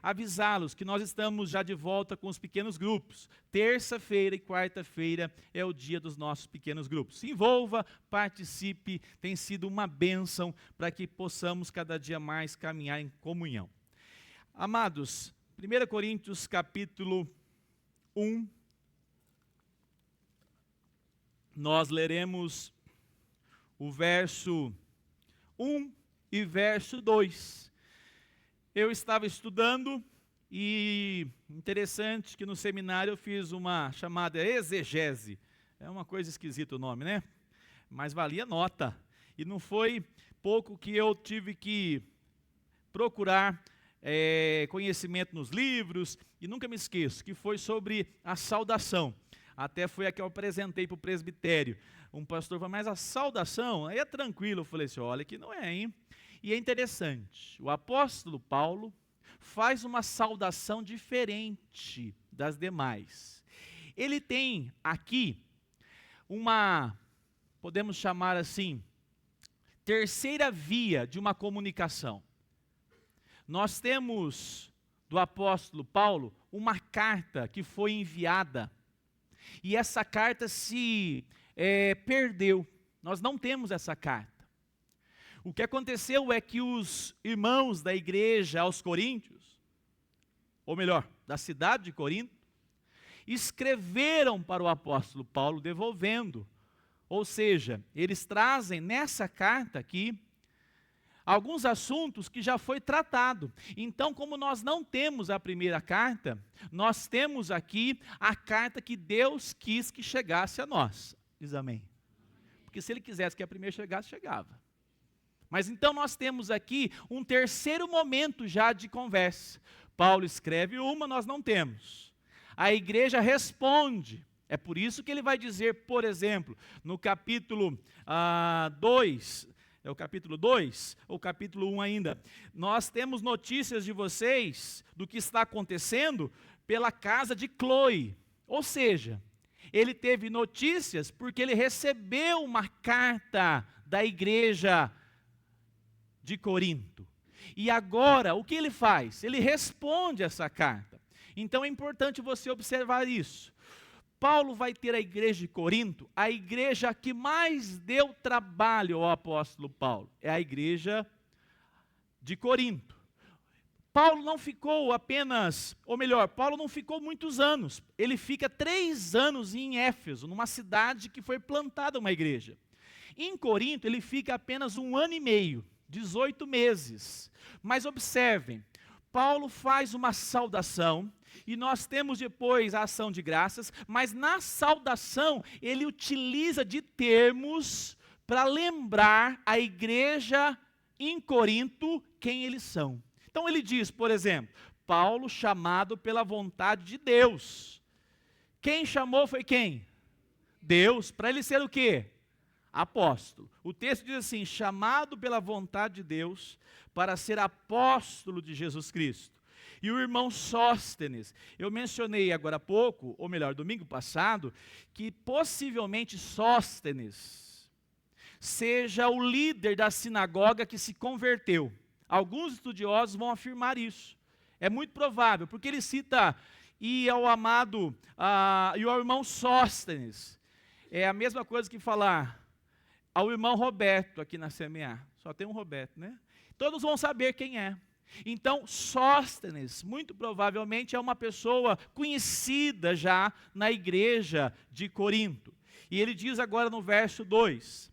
avisá-los que nós estamos já de volta com os pequenos grupos. Terça-feira e quarta-feira é o dia dos nossos pequenos grupos. Se envolva, participe, tem sido uma bênção para que possamos cada dia mais caminhar em comunhão. Amados, 1 Coríntios capítulo 1, nós leremos o verso 1 e verso 2. Eu estava estudando e interessante que no seminário eu fiz uma chamada exegese. É uma coisa esquisita o nome, né? Mas valia nota. E não foi pouco que eu tive que procurar conhecimento nos livros, e nunca me esqueço, que foi sobre a saudação. Até foi a que eu apresentei para o presbitério. Um pastor falou, mas a saudação, aí é tranquilo. Eu falei assim, olha que não é, hein? E é interessante, o apóstolo Paulo faz uma saudação diferente das demais. Ele tem aqui uma, podemos chamar assim, terceira via de uma comunicação. Nós temos do apóstolo Paulo uma carta que foi enviada, e essa carta se perdeu. Nós não temos essa carta. O que aconteceu é que os irmãos da igreja aos Coríntios, ou melhor, da cidade de Corinto, escreveram para o apóstolo Paulo devolvendo. Ou seja, eles trazem nessa carta aqui alguns assuntos que já foi tratado. Então, como nós não temos a primeira carta, nós temos aqui a carta que Deus quis que chegasse a nós. Diz amém. Porque se Ele quisesse que a primeira chegasse, chegava. Mas então nós temos aqui um terceiro momento já de conversa. Paulo escreve uma, nós não temos. A igreja responde. É por isso que ele vai dizer, por exemplo, no capítulo 2, é o capítulo 2, ou capítulo 1 ainda, nós temos notícias de vocês, do que está acontecendo, pela casa de Cloe. Ou seja, ele teve notícias porque ele recebeu uma carta da igreja de Corinto. E agora, o que ele faz? Ele responde essa carta. Então é importante você observar isso. Paulo vai ter a igreja de Corinto, a igreja que mais deu trabalho ao apóstolo Paulo. É a igreja de Corinto. Paulo não ficou apenas, ou melhor, Paulo não ficou muitos anos. Ele fica 3 anos em Éfeso, numa cidade que foi plantada uma igreja. Em Corinto, ele fica apenas 1 ano e meio. 18 meses. Mas observem, Paulo faz uma saudação, e nós temos depois a ação de graças, mas na saudação ele utiliza de termos para lembrar a igreja em Corinto quem eles são. Então ele diz, por exemplo, Paulo chamado pela vontade de Deus. Quem chamou foi quem? Deus, para ele ser o quê? Apóstolo. O texto diz assim, chamado pela vontade de Deus para ser apóstolo de Jesus Cristo. E o irmão Sóstenes, eu mencionei agora há pouco, ou melhor, domingo passado, que possivelmente Sóstenes seja o líder da sinagoga que se converteu. Alguns estudiosos vão afirmar isso. É muito provável, porque ele cita e ao amado, e ao irmão Sóstenes. É a mesma coisa que falar ao irmão Roberto aqui na CMA. Só tem um Roberto, né? Todos vão saber quem é. Então, Sóstenes, muito provavelmente, é uma pessoa conhecida já na igreja de Corinto. E ele diz agora no verso 2,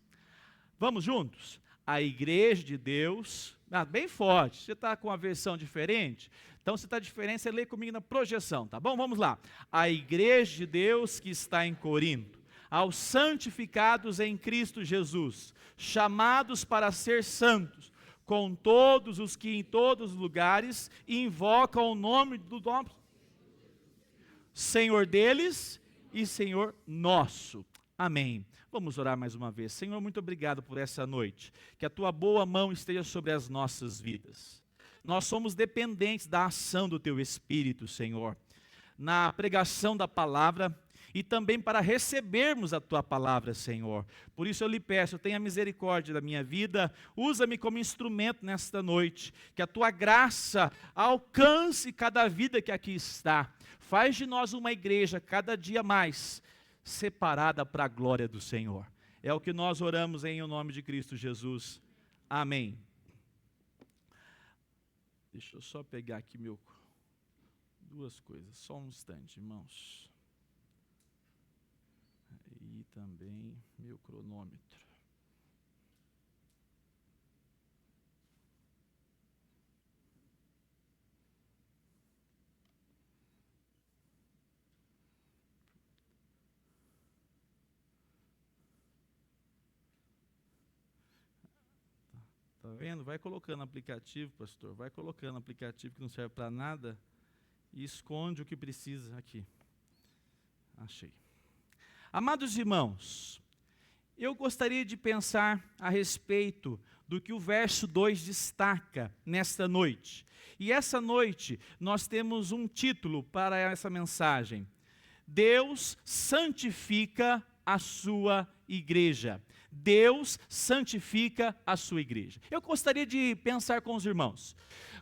vamos juntos? A igreja de Deus, bem forte, você está com a versão diferente? Então, se está diferente, você lê comigo na projeção, tá bom? Vamos lá. A igreja de Deus que está em Corinto, aos santificados em Cristo Jesus, chamados para ser santos, com todos os que em todos os lugares invocam o nome do nosso Senhor deles e Senhor nosso. Amém. Vamos orar mais uma vez. Senhor, muito obrigado por essa noite. Que a tua boa mão esteja sobre as nossas vidas. Nós somos dependentes da ação do teu Espírito, Senhor, na pregação da palavra e também para recebermos a Tua palavra, Senhor. Por isso eu lhe peço, tenha misericórdia da minha vida, usa-me como instrumento nesta noite, que a Tua graça alcance cada vida que aqui está. Faz de nós uma igreja cada dia mais separada para a glória do Senhor. É o que nós oramos em nome de Cristo Jesus. Amém. Deixa eu só pegar aqui duas coisas, só um instante, irmãos. E também meu cronômetro. Tá vendo? Vai colocando aplicativo, pastor. Vai colocando aplicativo que não serve para nada e esconde o que precisa aqui. Achei. Amados irmãos, eu gostaria de pensar a respeito do que o verso 2 destaca nesta noite. E essa noite nós temos um título para essa mensagem: Deus santifica a sua igreja. Deus santifica a sua igreja. Eu gostaria de pensar com os irmãos.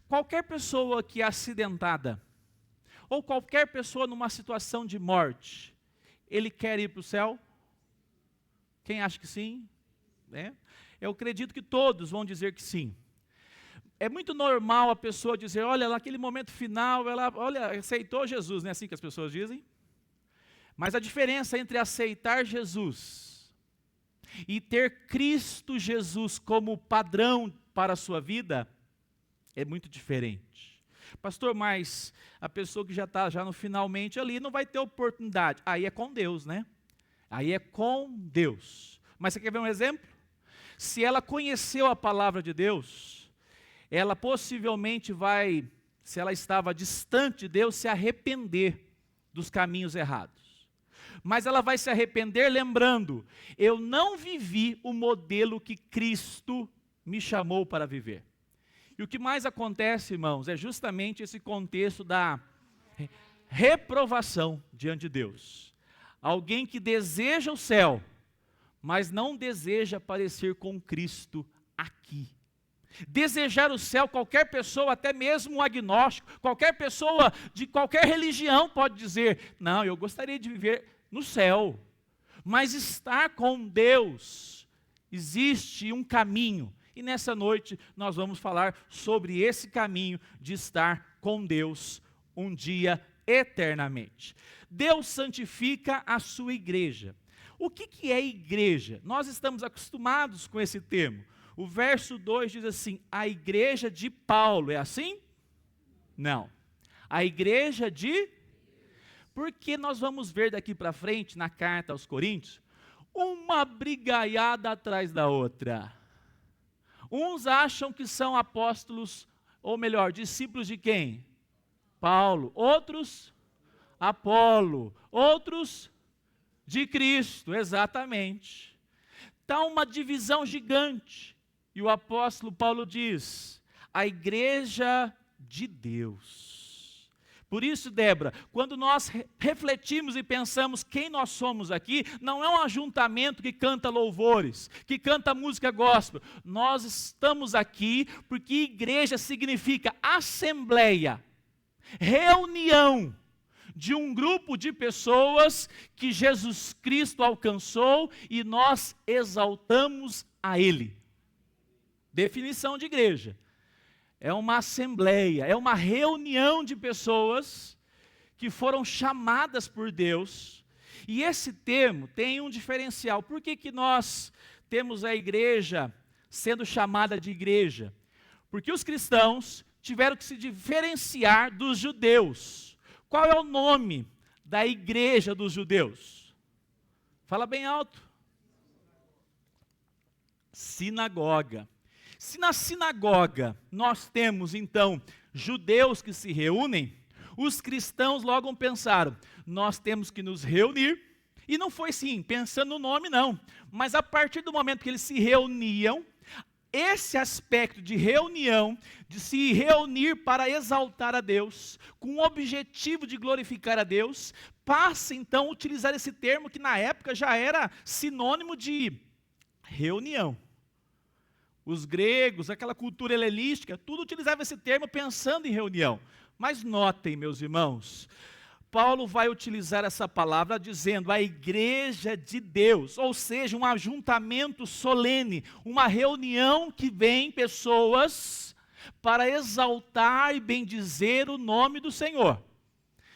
Qualquer pessoa que é acidentada, ou qualquer pessoa numa situação de morte, ele quer ir para o céu? Quem acha que sim? Eu acredito que todos vão dizer que sim. É muito normal a pessoa dizer, olha, naquele momento final, ela aceitou Jesus, não é assim que as pessoas dizem? Mas a diferença entre aceitar Jesus e ter Cristo Jesus como padrão para a sua vida é muito diferente. Pastor, mas a pessoa que já está no finalmente ali não vai ter oportunidade. Aí é com Deus, né? Aí é com Deus. Mas você quer ver um exemplo? Se ela conheceu a palavra de Deus, ela possivelmente vai, se ela estava distante de Deus, se arrepender dos caminhos errados. Mas ela vai se arrepender lembrando, eu não vivi o modelo que Cristo me chamou para viver. E o que mais acontece, irmãos, é justamente esse contexto da reprovação diante de Deus. Alguém que deseja o céu, mas não deseja parecer com Cristo aqui. Desejar o céu, qualquer pessoa, até mesmo um agnóstico, qualquer pessoa de qualquer religião pode dizer, não, eu gostaria de viver no céu, mas estar com Deus, existe um caminho, e nessa noite nós vamos falar sobre esse caminho de estar com Deus um dia eternamente. Deus santifica a sua igreja. O que é igreja? Nós estamos acostumados com esse termo. O verso 2 diz assim, a igreja de Paulo, é assim? Não. A igreja de... Porque nós vamos ver daqui para frente, na carta aos Coríntios, uma brigaiada atrás da outra. Uns acham que são apóstolos, ou melhor, discípulos de quem? Paulo. Outros, Apolo. Outros, de Cristo, exatamente. Está uma divisão gigante. E o apóstolo Paulo diz, a igreja de Deus. Por isso, Débora, quando nós refletimos e pensamos quem nós somos aqui, não é um ajuntamento que canta louvores, que canta música gospel. Nós estamos aqui porque igreja significa assembleia, reunião de um grupo de pessoas que Jesus Cristo alcançou e nós exaltamos a Ele. Definição de igreja. É uma assembleia, é uma reunião de pessoas que foram chamadas por Deus. E esse termo tem um diferencial. Por que nós temos a igreja sendo chamada de igreja? Porque os cristãos tiveram que se diferenciar dos judeus. Qual é o nome da igreja dos judeus? Fala bem alto. Sinagoga. Se na sinagoga nós temos, então, judeus que se reúnem, os cristãos logo pensaram, nós temos que nos reunir, e não foi assim, pensando no nome não, mas a partir do momento que eles se reuniam, esse aspecto de reunião, de se reunir para exaltar a Deus, com o objetivo de glorificar a Deus, passa então a utilizar esse termo que na época já era sinônimo de reunião. Os gregos, aquela cultura helenística, tudo utilizava esse termo pensando em reunião. Mas notem, meus irmãos, Paulo vai utilizar essa palavra dizendo a igreja de Deus, ou seja, um ajuntamento solene, uma reunião que vem pessoas para exaltar e bendizer o nome do Senhor.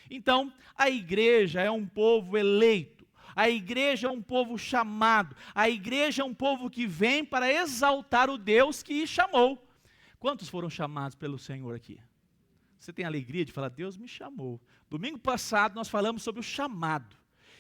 Então, a igreja é um povo eleito, a igreja é um povo chamado, a igreja é um povo que vem para exaltar o Deus que chamou. Quantos foram chamados pelo Senhor aqui? Você tem alegria de falar, Deus me chamou. Domingo passado nós falamos sobre o chamado.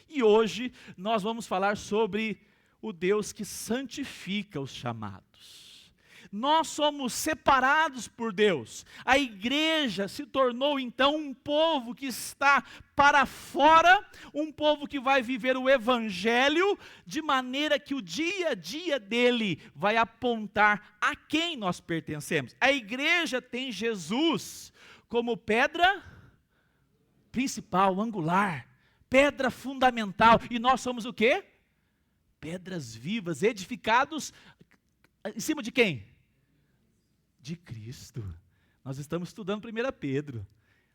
E hoje nós vamos falar sobre o Deus que santifica os chamados. Nós somos separados por Deus. A igreja se tornou então um povo que está para fora, um povo que vai viver o evangelho, de maneira que o dia a dia dele vai apontar a quem nós pertencemos. A igreja tem Jesus como pedra principal, angular, pedra fundamental. E nós somos o quê? Pedras vivas, edificados em cima de quem? De Cristo. Nós estamos estudando 1 Pedro.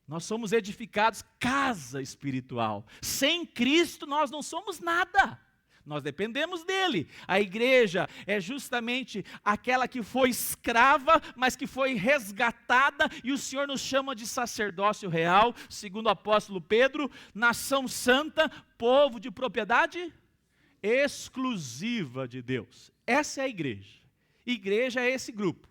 Nós somos edificados casa espiritual. Sem Cristo nós não somos nada. Nós dependemos dele. A igreja é justamente aquela que foi escrava, mas que foi resgatada, e o Senhor nos chama de sacerdócio real, segundo o apóstolo Pedro, nação santa, povo de propriedade exclusiva de Deus. Essa é a igreja. Igreja é esse grupo.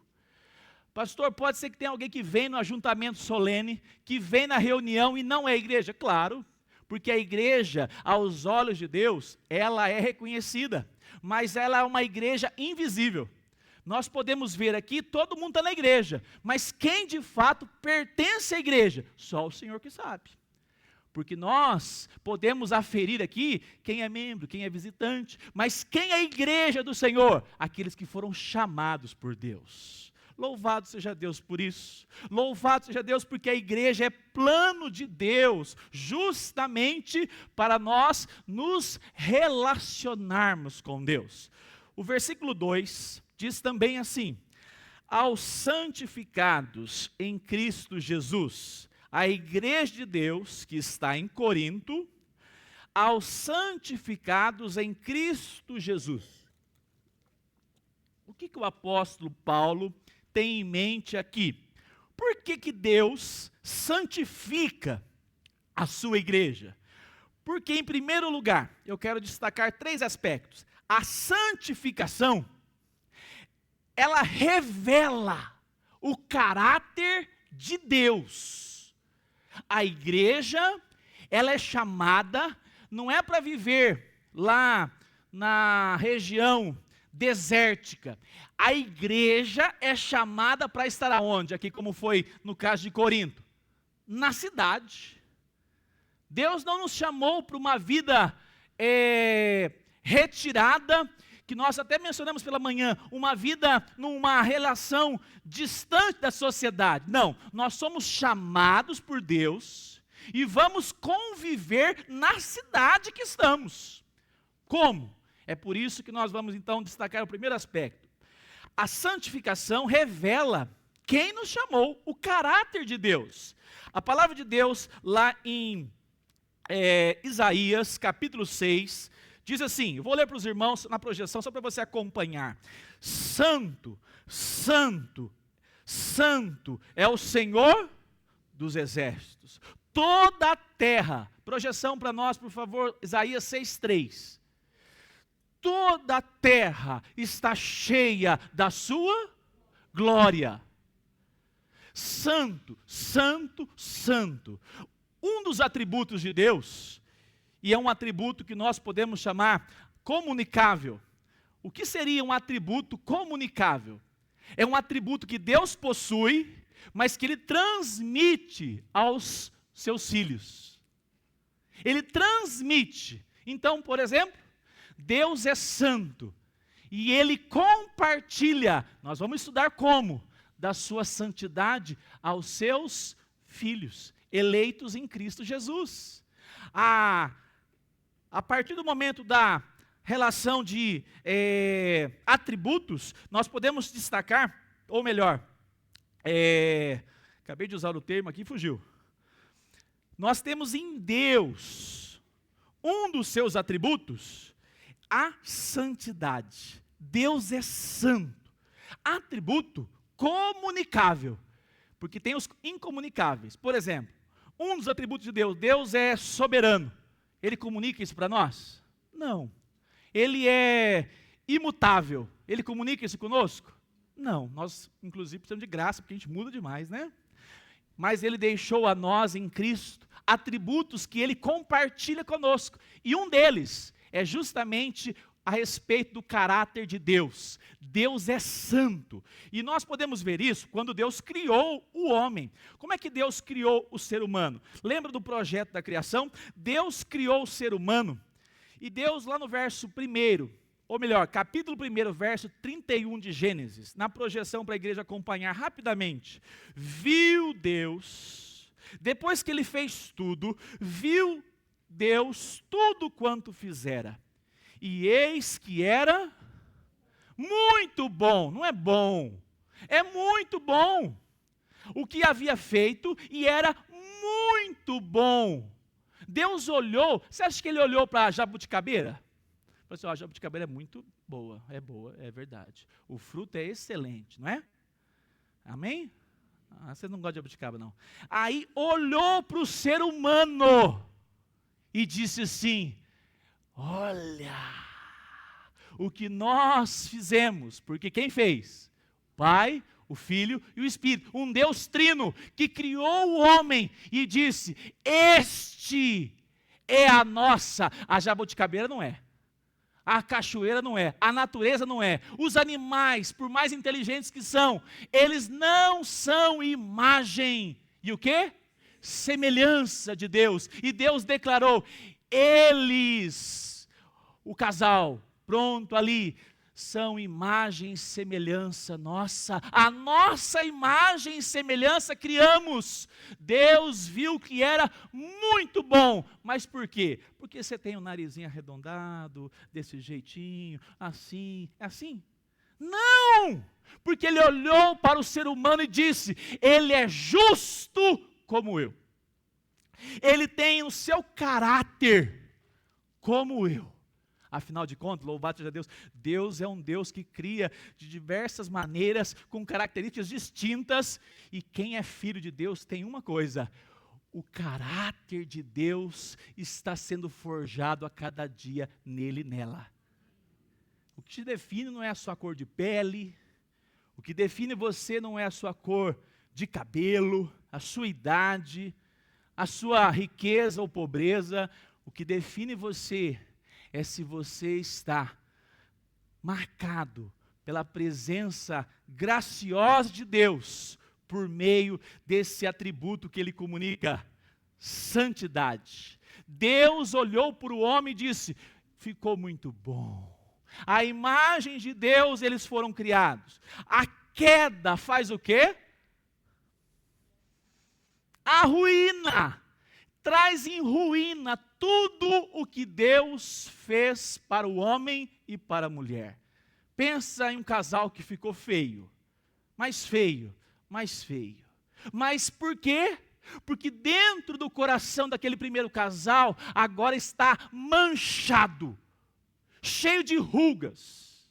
Pastor, pode ser que tenha alguém que vem no ajuntamento solene, que vem na reunião e não é igreja. Claro. Porque a igreja, aos olhos de Deus, ela é reconhecida, mas ela é uma igreja invisível. Nós podemos ver aqui, todo mundo está na igreja, mas quem de fato pertence à igreja? Só o Senhor que sabe. Porque nós podemos aferir aqui quem é membro, quem é visitante, mas quem é a igreja do Senhor? Aqueles que foram chamados por Deus. Louvado seja Deus por isso. Louvado seja Deus porque a igreja é plano de Deus, justamente para nós nos relacionarmos com Deus. O versículo 2 diz também assim: aos santificados em Cristo Jesus, a igreja de Deus que está em Corinto, aos santificados em Cristo Jesus. O que o apóstolo Paulo tem em mente aqui? Por que Deus santifica a sua igreja? Porque, em primeiro lugar, eu quero destacar 3 aspectos. A santificação, ela revela o caráter de Deus. A igreja, ela é chamada, não é para viver lá na região desértica. A igreja é chamada para estar aonde? Aqui como foi no caso de Corinto. Na cidade. Deus não nos chamou para uma vida retirada, que nós até mencionamos pela manhã, uma vida numa relação distante da sociedade. Não, nós somos chamados por Deus e vamos conviver na cidade que estamos. Como? É por isso que nós vamos então destacar o primeiro aspecto. A santificação revela quem nos chamou, o caráter de Deus. A palavra de Deus lá em Isaías capítulo 6, diz assim, eu vou ler para os irmãos na projeção só para você acompanhar. Santo, santo, santo é o Senhor dos exércitos. Toda a terra, projeção para nós por favor, Isaías 6:3. Toda a terra está cheia da sua glória. Santo, santo, santo. Um dos atributos de Deus, e é um atributo que nós podemos chamar comunicável. O que seria um atributo comunicável? É um atributo que Deus possui, mas que Ele transmite aos seus filhos. Ele transmite. Então, por exemplo, Deus é santo. E Ele compartilha, nós vamos estudar como, da sua santidade aos seus filhos, eleitos em Cristo Jesus. A partir do momento da relação de atributos, nós podemos destacar, ou melhor, acabei de usar o termo aqui e fugiu. Nós temos em Deus, um dos seus atributos, a santidade. Deus é santo. Atributo comunicável, porque tem os incomunicáveis. Por exemplo, um dos atributos de Deus, Deus é soberano. Ele comunica isso para nós? Não. Ele é imutável. Ele comunica isso conosco? Não. Nós, inclusive, precisamos de graça, porque a gente muda demais, né? Mas Ele deixou a nós, em Cristo, atributos que Ele compartilha conosco. E um deles é justamente a respeito do caráter de Deus. Deus é santo. E nós podemos ver isso quando Deus criou o homem. Como é que Deus criou o ser humano? Lembra do projeto da criação? Deus criou o ser humano. E Deus, lá no verso 1, ou melhor, capítulo 1, verso 31 de Gênesis, na projeção para a igreja acompanhar rapidamente, viu Deus, depois que Ele fez tudo, viu Deus tudo quanto fizera. E eis que era muito bom, não é bom, é muito bom o que havia feito, e era muito bom. Deus olhou, você acha que Ele olhou para a jabuticabeira? Falou assim, a jabuticabeira é muito boa, é verdade. O fruto é excelente, não é? Amém? Você não gosta de jabuticaba, não. Aí olhou para o ser humano e disse assim, olha, o que nós fizemos, porque quem fez? O Pai, o Filho e o Espírito, um Deus trino, que criou o homem e disse, este é a nossa, a jabuticabeira não é, a cachoeira não é, a natureza não é, os animais, por mais inteligentes que são, eles não são imagem, e o quê? Semelhança de Deus, e Deus declarou, eles, o casal, pronto ali, são imagem e semelhança nossa, a nossa imagem e semelhança criamos. Deus viu que era muito bom, mas por quê? Porque você tem o narizinho arredondado, desse jeitinho, assim, é assim? Não! Porque Ele olhou para o ser humano e disse, ele é justo como eu. Ele tem o seu caráter como eu. Afinal de contas, louvado seja Deus, Deus é um Deus que cria de diversas maneiras, com características distintas, e quem é filho de Deus tem uma coisa, o caráter de Deus está sendo forjado a cada dia nele e nela. O que te define não é a sua cor de pele, o que define você não é a sua cor de cabelo, a sua idade, a sua riqueza ou pobreza, o que define você é se você está marcado pela presença graciosa de Deus, por meio desse atributo que Ele comunica, santidade. Deus olhou para o homem e disse, ficou muito bom. A imagem de Deus eles foram criados. A queda faz o quê? Arruína. Traz em ruína tudo o que Deus fez para o homem e para a mulher. Pensa em um casal que ficou feio, mais feio, mais feio. Mas por quê? Porque dentro do coração daquele primeiro casal, agora está manchado, cheio de rugas,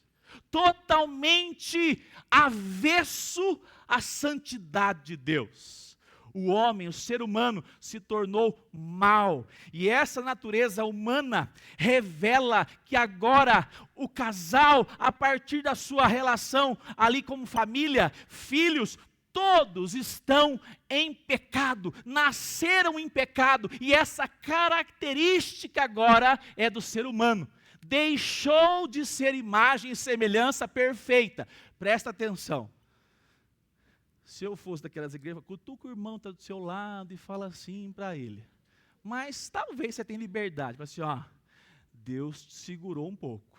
totalmente avesso à santidade de Deus. O homem, o ser humano, se tornou mau. E essa natureza humana revela que agora o casal, a partir da sua relação ali como família, filhos, todos estão em pecado, nasceram em pecado. E essa característica agora é do ser humano. Deixou de ser imagem e semelhança perfeita. Presta atenção. Se eu fosse daquelas igrejas, cutuca o irmão está do seu lado e fala assim para ele. Mas talvez você tenha liberdade. Fala assim, ó, Deus te segurou um pouco.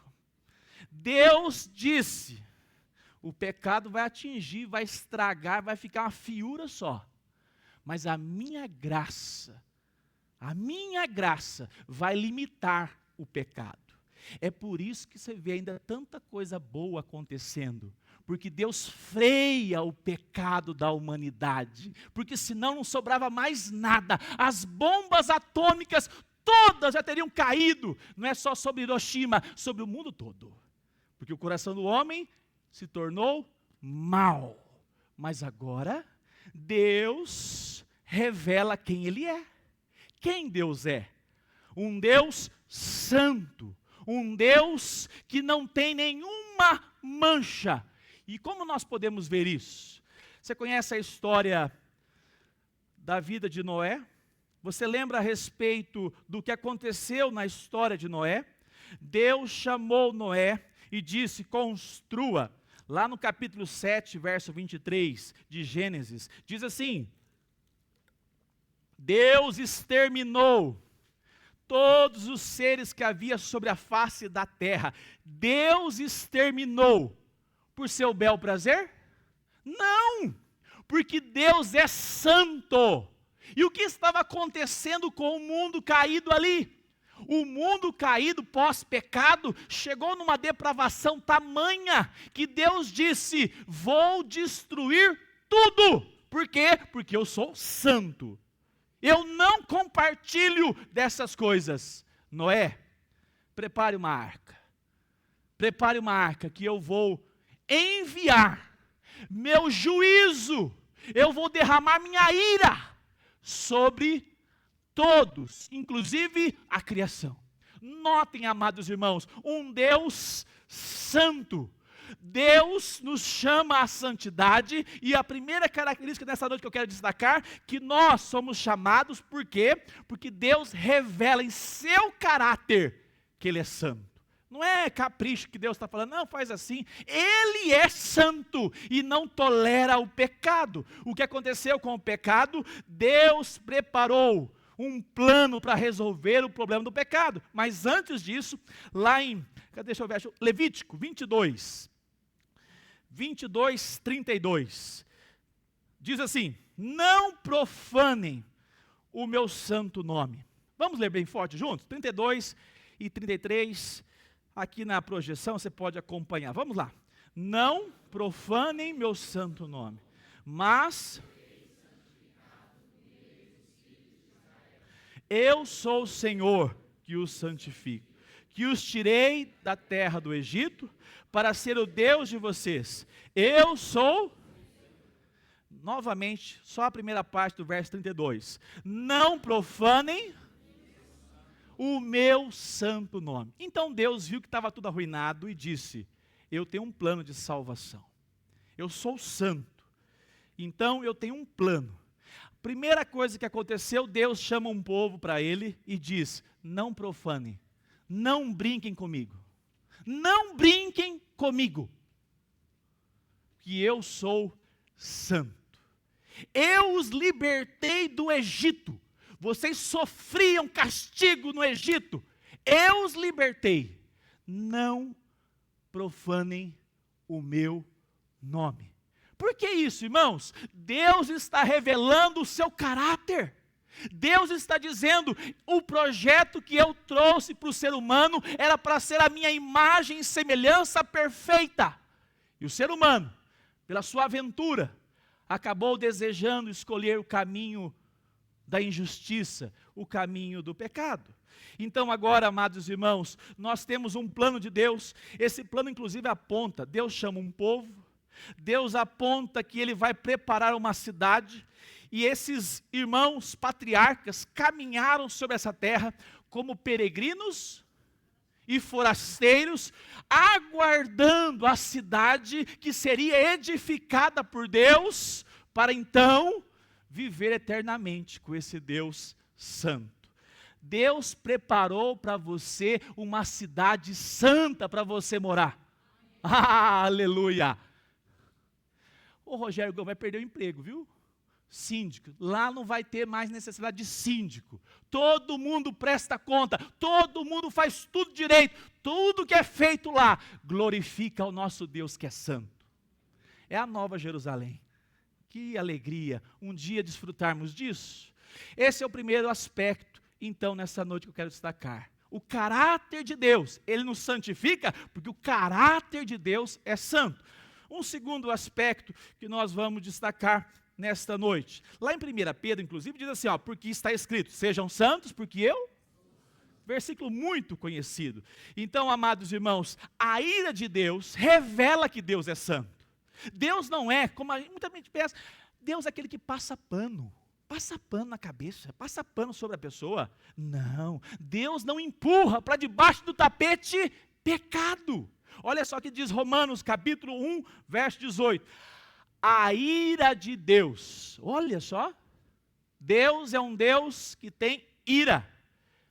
Deus disse, o pecado vai atingir, vai estragar, vai ficar uma fiura só. Mas a minha graça vai limitar o pecado. É por isso que você vê ainda tanta coisa boa acontecendo. Porque Deus freia o pecado da humanidade. Porque senão não sobrava mais nada. As bombas atômicas todas já teriam caído. Não é só sobre Hiroshima, sobre o mundo todo. Porque o coração do homem se tornou mau. Mas agora, Deus revela quem Ele é. Quem Deus é? Um Deus santo. Um Deus que não tem nenhuma mancha. E como nós podemos ver isso? Você conhece a história da vida de Noé? Você lembra a respeito do que aconteceu na história de Noé? Deus chamou Noé e disse, construa. Lá no capítulo 7, verso 23 de Gênesis, diz assim, Deus exterminou todos os seres que havia sobre a face da terra. Deus exterminou por seu bel prazer? Não, porque Deus é santo. E o que estava acontecendo com o mundo caído ali? O mundo caído pós-pecado chegou numa depravação tamanha que Deus disse, vou destruir tudo. Por quê? Porque eu sou santo. Eu não compartilho dessas coisas. Noé, prepare uma arca. Prepare uma arca que eu vou enviar meu juízo. Eu vou derramar minha ira sobre todos, inclusive a criação. Notem, amados irmãos, um Deus santo. Deus nos chama à santidade, e a primeira característica dessa noite que eu quero destacar, que nós somos chamados, por quê? Porque Deus revela em seu caráter que Ele é santo. Não é capricho que Deus está falando, não, faz assim. Ele é santo e não tolera o pecado. O que aconteceu com o pecado? Deus preparou um plano para resolver o problema do pecado. Mas antes disso, lá em, deixa eu ver, Levítico 22, 32, diz assim, não profanem o meu santo nome. Vamos ler bem forte juntos? 32 e 33, aqui na projeção você pode acompanhar. Vamos lá. Não profanem meu santo nome, mas eu sou o Senhor que os santifico, que os tirei da terra do Egito, para ser o Deus de vocês. Eu sou, novamente, só a primeira parte do verso 32. Não profanem o meu santo nome. Então Deus viu que estava tudo arruinado e disse, eu tenho um plano de salvação. Eu sou santo, então eu tenho um plano. Primeira coisa que aconteceu, Deus chama um povo para Ele e diz, não profanem, não brinquem comigo. Não brinquem comigo, que eu sou santo. Eu os libertei do Egito. Vocês sofriam castigo no Egito. Eu os libertei. Não profanem o meu nome. Por que isso, irmãos? Deus está revelando o seu caráter. Deus está dizendo, o projeto que eu trouxe para o ser humano era para ser a minha imagem e semelhança perfeita. E o ser humano, pela sua aventura, acabou desejando escolher o caminho da injustiça, o caminho do pecado. Então agora, amados irmãos, nós temos um plano de Deus. Esse plano inclusive aponta, Deus chama um povo, Deus aponta que Ele vai preparar uma cidade, e esses irmãos patriarcas caminharam sobre essa terra como peregrinos e forasteiros, aguardando a cidade que seria edificada por Deus, para então viver eternamente com esse Deus santo. Deus preparou para você uma cidade santa para você morar. Aleluia! O Rogério vai perder o emprego, viu? Síndico, lá não vai ter mais necessidade de síndico. todo mundo presta conta, todo mundo faz tudo direito, tudo que é feito lá glorifica ao nosso Deus que é santo. É a Nova Jerusalém. Que alegria um dia desfrutarmos disso. Esse é o primeiro aspecto, então, nessa noite que eu quero destacar. O caráter de Deus, Ele nos santifica porque o caráter de Deus é santo. Um segundo aspecto que nós vamos destacar nesta noite. Lá em 1 Pedro, inclusive, diz assim, porque está escrito, sejam santos porque eu... Versículo muito conhecido. Então, amados irmãos, a ira de Deus revela que Deus é santo. Deus não é, como muita gente pensa, Deus é aquele que passa pano na cabeça, passa pano sobre a pessoa. Não, Deus não empurra para debaixo do tapete pecado. Olha só o que diz Romanos capítulo 1, verso 18. A ira de Deus, olha só, Deus é um Deus que tem ira,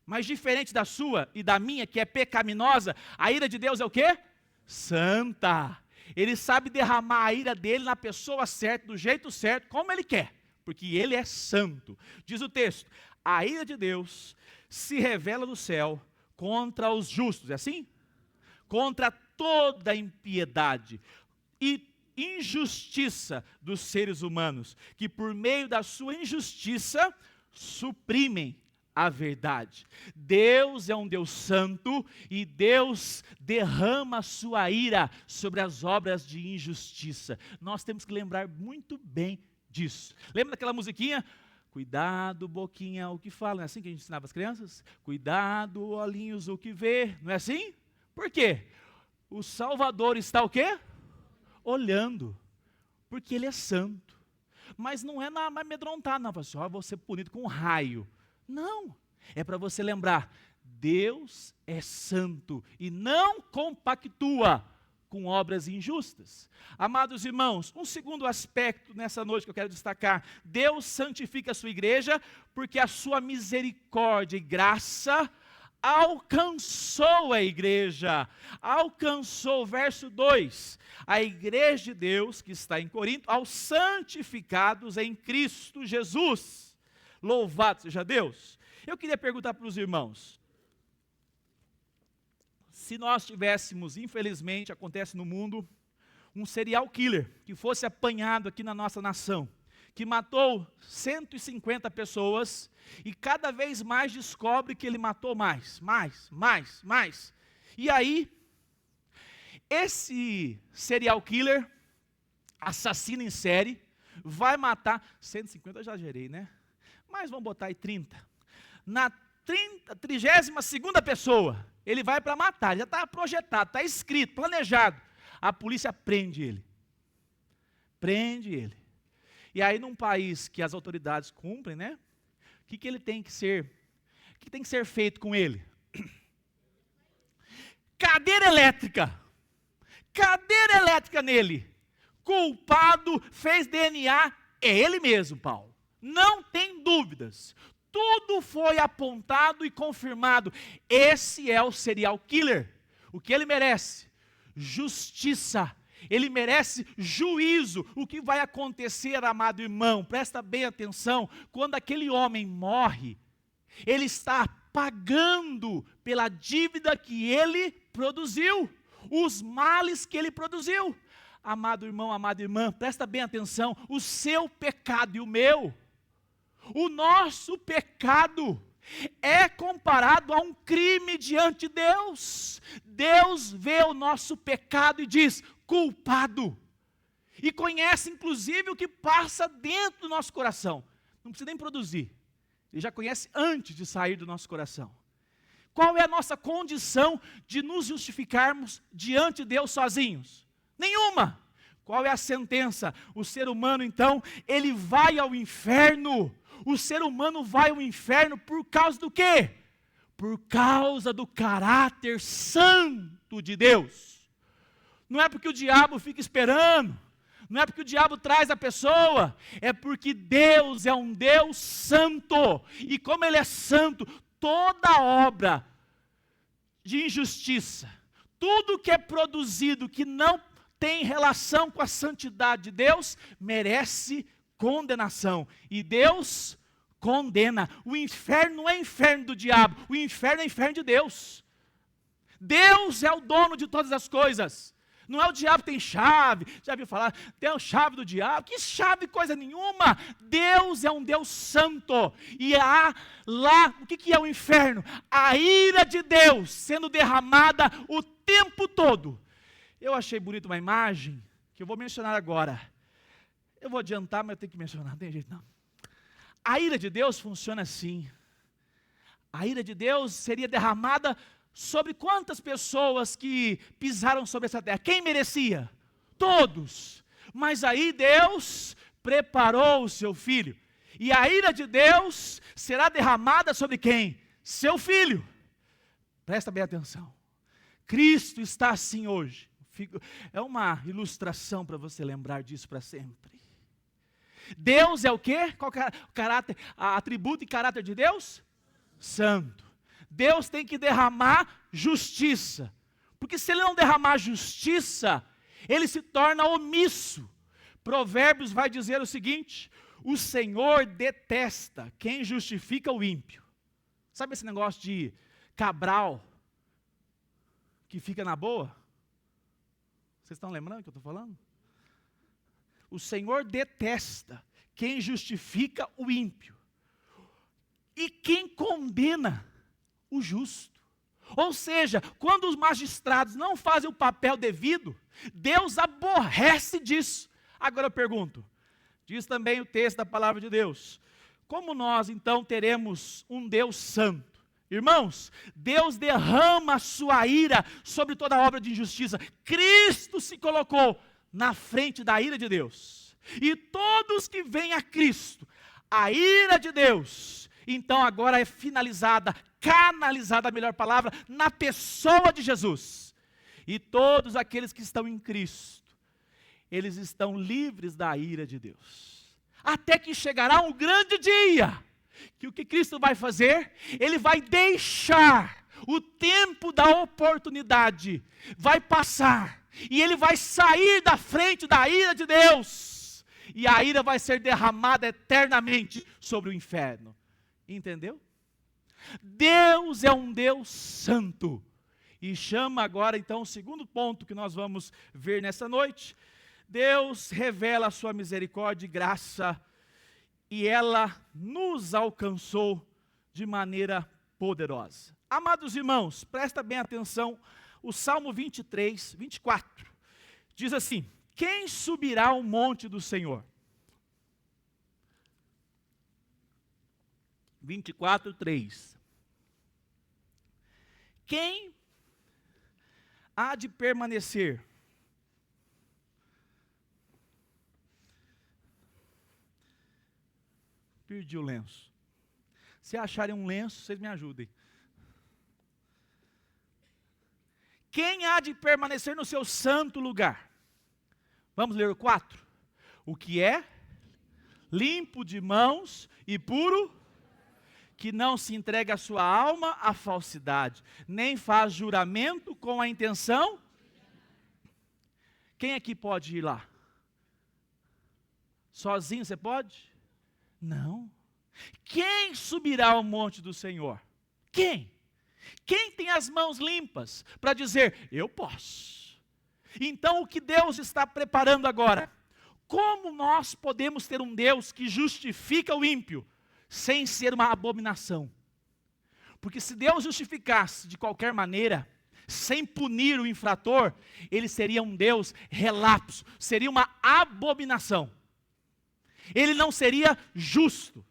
mas diferente da sua e da minha, que é pecaminosa, a ira de Deus é o quê? Santa. Ele sabe derramar a ira dele na pessoa certa, do jeito certo, como ele quer, porque ele é santo. Diz o texto, a ira de Deus se revela do céu contra os justos, é assim? Contra toda a impiedade e injustiça dos seres humanos, que por meio da sua injustiça suprimem a verdade. Deus é um Deus santo e Deus derrama a sua ira sobre as obras de injustiça. Nós temos que lembrar muito bem disso. Lembra daquela musiquinha? Cuidado, boquinha, o que fala. Não é assim que a gente ensinava as crianças? Cuidado, olhinhos, o que vê. Não é assim? Por quê? O Salvador está o quê? Olhando. Porque Ele é santo. Mas não é na amedrontar, não. Pastor, vou ser punido com um raio. Não, é para você lembrar, Deus é santo e não compactua com obras injustas. Amados irmãos, um segundo aspecto nessa noite que eu quero destacar, Deus santifica a sua igreja porque a sua misericórdia e graça alcançou a igreja, alcançou, verso 2, a igreja de Deus que está em Corinto, aos santificados em Cristo Jesus. Louvado seja Deus. Eu queria perguntar para os irmãos, se nós tivéssemos, infelizmente, acontece no mundo, um serial killer que fosse apanhado aqui na nossa nação, que matou 150 pessoas e cada vez mais descobre que ele matou mais. E aí, esse serial killer, assassino em série, vai matar, 150 eu já gerei, né? Mas vamos botar aí 30. Na 32ª pessoa, ele vai para matar, já está projetado, está escrito, planejado. A polícia prende ele. E aí num país que as autoridades cumprem, né? O que ele tem que ser? O que tem que ser feito com ele? Cadeira elétrica nele. Culpado, fez DNA, é ele mesmo, Paulo. Não tem dúvidas. Tudo foi apontado e confirmado. Esse é o serial killer. O que ele merece? Justiça. Ele merece juízo. O que vai acontecer, amado irmão? Presta bem atenção. Quando aquele homem morre, ele está pagando pela dívida que ele produziu. Os males que ele produziu. Amado irmão, amada irmã, presta bem atenção. O seu pecado e o meu, o nosso pecado é comparado a um crime diante de Deus. Deus vê o nosso pecado e diz, culpado. E conhece inclusive o que passa dentro do nosso coração. Não precisa nem produzir. Ele já conhece antes de sair do nosso coração. Qual é a nossa condição de nos justificarmos diante de Deus sozinhos? Nenhuma. Qual é a sentença? O ser humano então, ele vai ao inferno. O ser humano vai ao inferno por causa do quê? Por causa do caráter santo de Deus. Não é porque o diabo fica esperando, não é porque o diabo traz a pessoa, é porque Deus é um Deus santo. E como Ele é santo, toda obra de injustiça, tudo que é produzido que não tem relação com a santidade de Deus, merece condenação. E Deus condena. O inferno não é inferno do diabo, o inferno é inferno de Deus. Deus é o dono de todas as coisas. Não é o diabo que tem chave. Já ouviu falar, tem a chave do diabo? Que chave, coisa nenhuma. Deus é um Deus santo. E há lá, o que é o inferno? A ira de Deus sendo derramada o tempo todo. Eu achei bonita uma imagem, que eu vou mencionar agora. Eu vou adiantar, mas eu tenho que mencionar, não tem jeito não. A ira de Deus funciona assim. A ira de Deus seria derramada sobre quantas pessoas que pisaram sobre essa terra? Quem merecia? Todos. Mas aí Deus preparou o seu filho. E a ira de Deus será derramada sobre quem? Seu filho. Presta bem atenção. Cristo está assim hoje. É uma ilustração para você lembrar disso para sempre. Deus é o quê? Qual é o caráter, atributo e caráter de Deus? Santo. Deus tem que derramar justiça, porque se Ele não derramar justiça, Ele se torna omisso. Provérbios vai dizer o seguinte: o Senhor detesta quem justifica o ímpio. Sabe esse negócio de Cabral, que fica na boa? Vocês estão lembrando o que eu estou falando? O Senhor detesta quem justifica o ímpio, e quem condena o justo. Ou seja, quando os magistrados não fazem o papel devido, Deus aborrece disso. Agora eu pergunto, diz também o texto da palavra de Deus, como nós então teremos um Deus santo? Irmãos, Deus derrama a sua ira sobre toda obra de injustiça. Cristo se colocou na frente da ira de Deus. E todos que vêm a Cristo, a ira de Deus, então agora é finalizada, canalizada, a melhor palavra, na pessoa de Jesus. E todos aqueles que estão em Cristo, eles estão livres da ira de Deus. Até que chegará um grande dia, que o que Cristo vai fazer? Ele vai deixar o tempo da oportunidade, vai passar, e ele vai sair da frente da ira de Deus, e a ira vai ser derramada eternamente sobre o inferno. Entendeu? Deus é um Deus santo. E chama agora então o segundo ponto que nós vamos ver nessa noite. Deus revela a sua misericórdia e graça, e ela nos alcançou de maneira poderosa. Amados irmãos, presta bem atenção, o Salmo 23, 24, diz assim: quem subirá ao monte do Senhor? 24, 3. Quem há de permanecer? Perdi o lenço. Se acharem um lenço, vocês me ajudem. Quem há de permanecer no seu santo lugar? Vamos ler o 4. O que é limpo de mãos e puro, que não se entrega a sua alma à falsidade, nem faz juramento com a intenção. Quem aqui pode ir lá? Sozinho você pode? Não. Quem subirá ao monte do Senhor? Quem? Quem tem as mãos limpas para dizer, eu posso? Então o que Deus está preparando agora? Como nós podemos ter um Deus que justifica o ímpio sem ser uma abominação? Porque se Deus justificasse de qualquer maneira, sem punir o infrator, ele seria um Deus relapso, seria uma abominação. Ele não seria justo,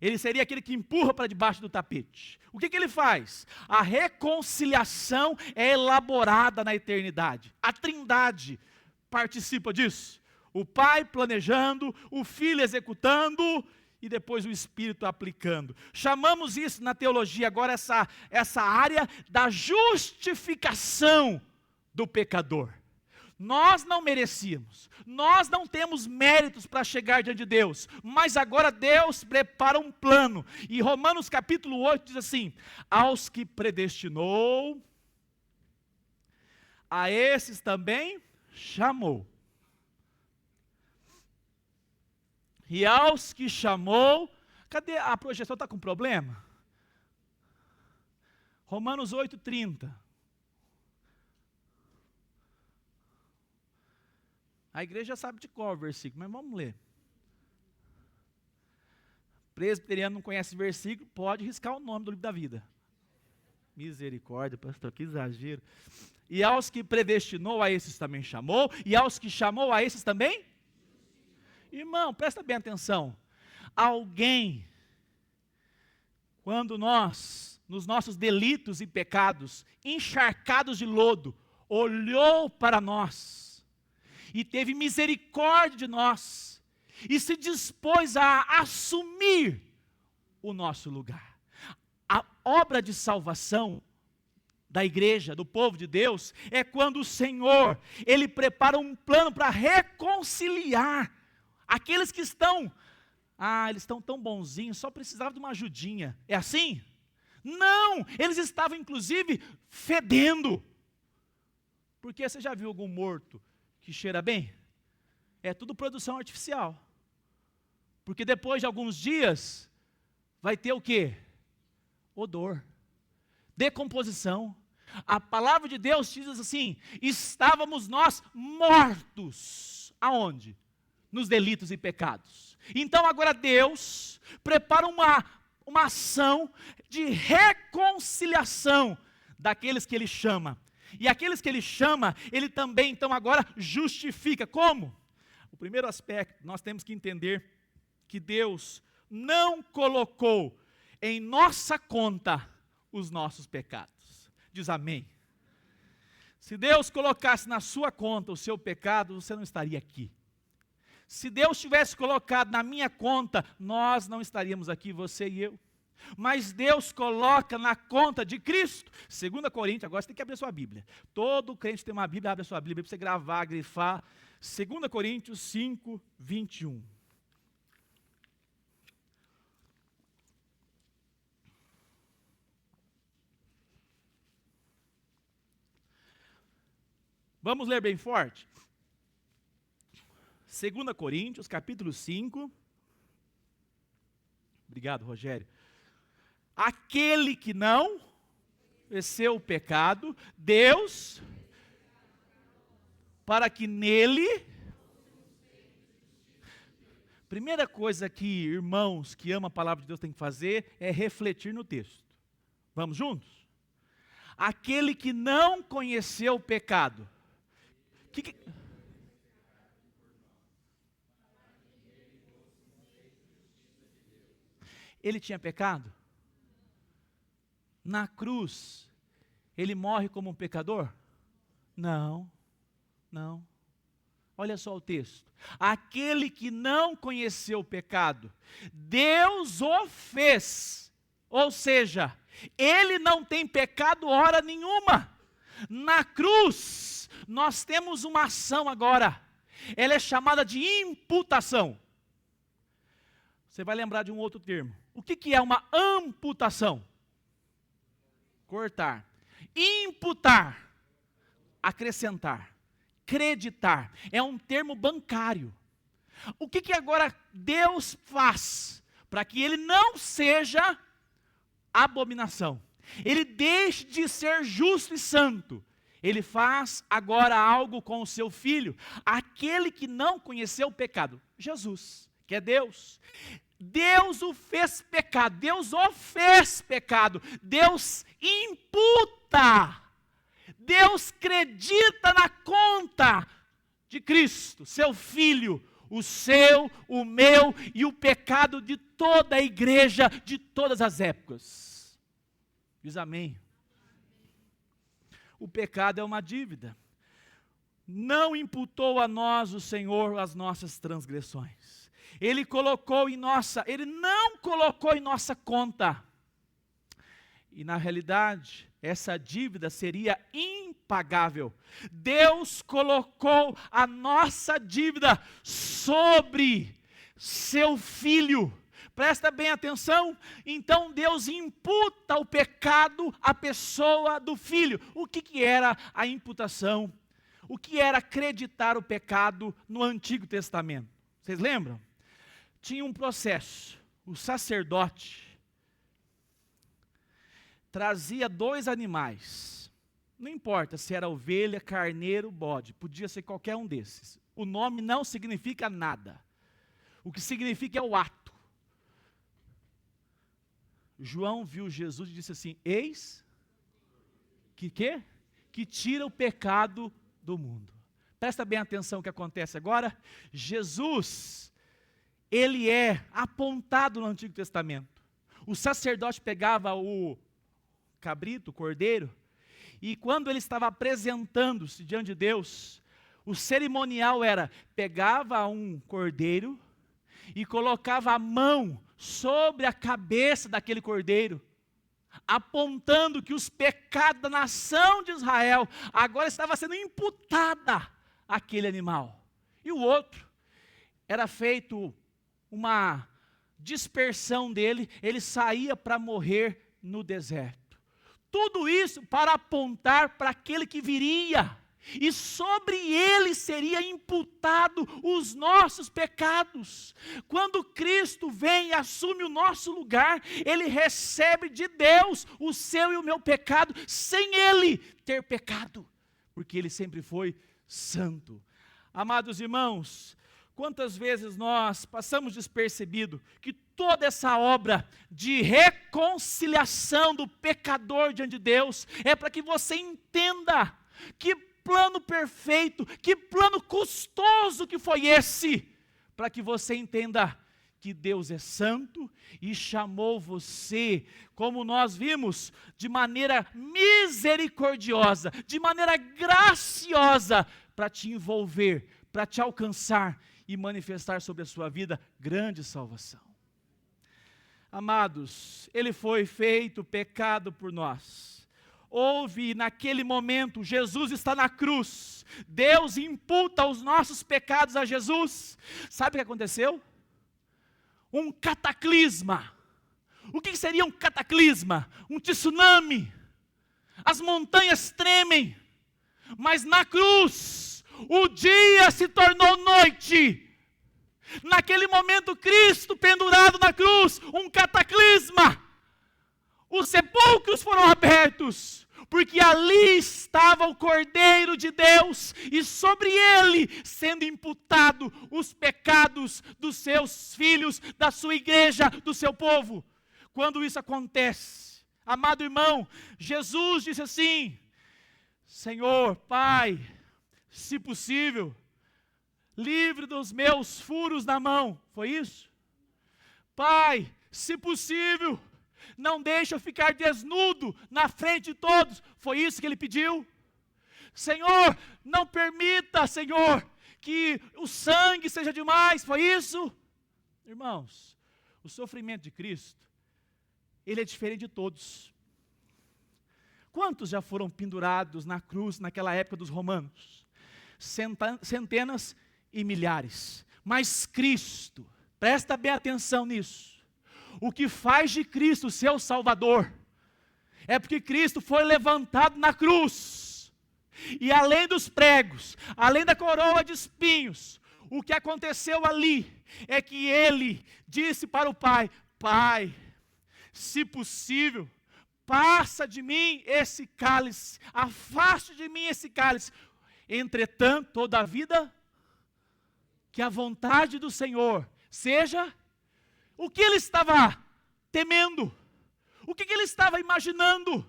ele seria aquele que empurra para debaixo do tapete. O que ele faz? A reconciliação é elaborada na eternidade. A Trindade participa disso. O Pai planejando, o Filho executando e depois o Espírito aplicando. Chamamos isso na teologia agora, essa área da justificação do pecador. Nós não merecíamos, nós não temos méritos para chegar diante de Deus, mas agora Deus prepara um plano, e Romanos capítulo 8 diz assim: aos que predestinou, a esses também chamou, e aos que chamou, Cadê a projeção? Está com problema? Romanos 8:30. A igreja sabe de qual o versículo, mas vamos ler. Presbiteriano não conhece versículo, pode riscar o nome do livro da vida. Misericórdia, pastor, que exagero. E aos que predestinou, a esses também chamou, e aos que chamou, a esses também? Irmão, presta bem atenção. Alguém, quando nós, nos nossos delitos e pecados, encharcados de lodo, olhou para nós, e teve misericórdia de nós, e se dispôs a assumir o nosso lugar. A obra de salvação da igreja, do povo de Deus, é quando o Senhor, Ele prepara um plano para reconciliar aqueles que estão, eles estão tão bonzinhos, só precisavam de uma ajudinha. É assim? Não, eles estavam inclusive fedendo. Porque você já viu algum morto que cheira bem? É tudo produção artificial. Porque depois de alguns dias, vai ter o quê? Odor, decomposição. A palavra de Deus diz assim: estávamos nós mortos. Aonde? Nos delitos e pecados. Então agora Deus prepara uma ação de reconciliação daqueles que Ele chama. E aqueles que Ele chama, Ele também então agora justifica. Como? O primeiro aspecto, nós temos que entender que Deus não colocou em nossa conta os nossos pecados. Diz amém. Se Deus colocasse na sua conta o seu pecado, você não estaria aqui. Se Deus tivesse colocado na minha conta, nós não estaríamos aqui, você e eu. Mas Deus coloca na conta de Cristo. 2 Coríntios, agora você tem que abrir a sua Bíblia. Todo crente tem uma Bíblia, abre a sua Bíblia para você gravar, grifar. 2 Coríntios 5, 21. Vamos ler bem forte? 2 Coríntios, capítulo 5. Obrigado, Rogério. Aquele que não conheceu o pecado, Deus, para que nele... Primeira coisa que irmãos que amam a palavra de Deus têm que fazer é refletir no texto. Vamos juntos? Aquele que não conheceu o pecado. Ele tinha pecado? Na cruz, ele morre como um pecador? Não, não. Olha só o texto. Aquele que não conheceu o pecado, Deus o fez. Ou seja, ele não tem pecado hora nenhuma. Na cruz, nós temos uma ação agora. Ela é chamada de imputação. Você vai lembrar de um outro termo. O que é uma amputação? Cortar. Imputar. Acrescentar. Creditar. É um termo bancário. O que agora Deus faz para que ele não seja abominação? Ele deixe de ser justo e santo. Ele faz agora algo com o seu filho, aquele que não conheceu o pecado, Jesus, que é Deus. Deus o fez pecado, Deus o fez pecado, Deus imputa, Deus acredita na conta de Cristo, seu filho, o seu, o meu e o pecado de toda a igreja, de todas as épocas. Diz amém. O pecado é uma dívida. Não imputou a nós o Senhor as nossas transgressões. Ele não colocou em nossa conta. E na realidade, essa dívida seria impagável. Deus colocou a nossa dívida sobre seu filho. Presta bem atenção, então Deus imputa o pecado à pessoa do filho. O que era a imputação? O que era acreditar o pecado no Antigo Testamento? Vocês lembram? Tinha um processo. o sacerdote trazia 2 animais. Não importa se era ovelha, carneiro, bode, podia ser qualquer um desses. O nome não significa nada. O que significa é o ato. João viu Jesus e disse assim: eis que tira o pecado do mundo. Presta bem atenção no que acontece agora. Jesus, ele é apontado no Antigo Testamento. O sacerdote pegava o cabrito, o cordeiro, e quando ele estava apresentando-se diante de Deus, o cerimonial era, pegava um cordeiro e colocava a mão sobre a cabeça daquele cordeiro, apontando que os pecados da nação de Israel agora estavam sendo imputada àquele animal. E o outro, era feito uma dispersão dele, ele saía para morrer no deserto. Tudo isso para apontar para aquele que viria, e sobre ele seria imputado os nossos pecados. Quando Cristo vem e assume o nosso lugar, ele recebe de Deus o seu e o meu pecado, sem ele ter pecado, porque ele sempre foi santo. Amados irmãos, quantas vezes nós passamos despercebido que toda essa obra de reconciliação do pecador diante de Deus é para que você entenda que plano perfeito, que plano custoso que foi esse, para que você entenda que Deus é santo e chamou você, como nós vimos, de maneira misericordiosa, de maneira graciosa, para te envolver, para te alcançar e manifestar sobre a sua vida grande salvação. Amados, ele foi feito pecado por nós. Houve naquele momento, Jesus está na cruz, Deus imputa os nossos pecados a Jesus. Sabe o que aconteceu? Um cataclisma. O que seria um cataclisma? Um tsunami. As montanhas tremem, mas na cruz, o dia se tornou noite. Naquele momento, Cristo pendurado na cruz, um cataclisma. Os sepulcros foram abertos, porque ali estava o Cordeiro de Deus, e sobre ele sendo imputado os pecados dos seus filhos, da sua igreja, do seu povo. Quando isso acontece, amado irmão, Jesus disse assim: Senhor, Pai, se possível, livre dos meus furos na mão. Foi isso? Pai, se possível, não deixe eu ficar desnudo na frente de todos. Foi isso que ele pediu? Senhor, não permita, Senhor, que o sangue seja demais. Foi isso? Irmãos, o sofrimento de Cristo, ele é diferente de todos. Quantos já foram pendurados na cruz naquela época dos romanos? Centenas e milhares. Mas Cristo, presta bem atenção nisso, o que faz de Cristo seu Salvador, é porque Cristo foi levantado na cruz, e além dos pregos, além da coroa de espinhos, o que aconteceu ali, é que ele disse para o Pai: Pai, se possível, passa de mim esse cálice, afaste de mim esse cálice, entretanto, toda a vida, que a vontade do Senhor seja. O que ele estava temendo? O que ele estava imaginando?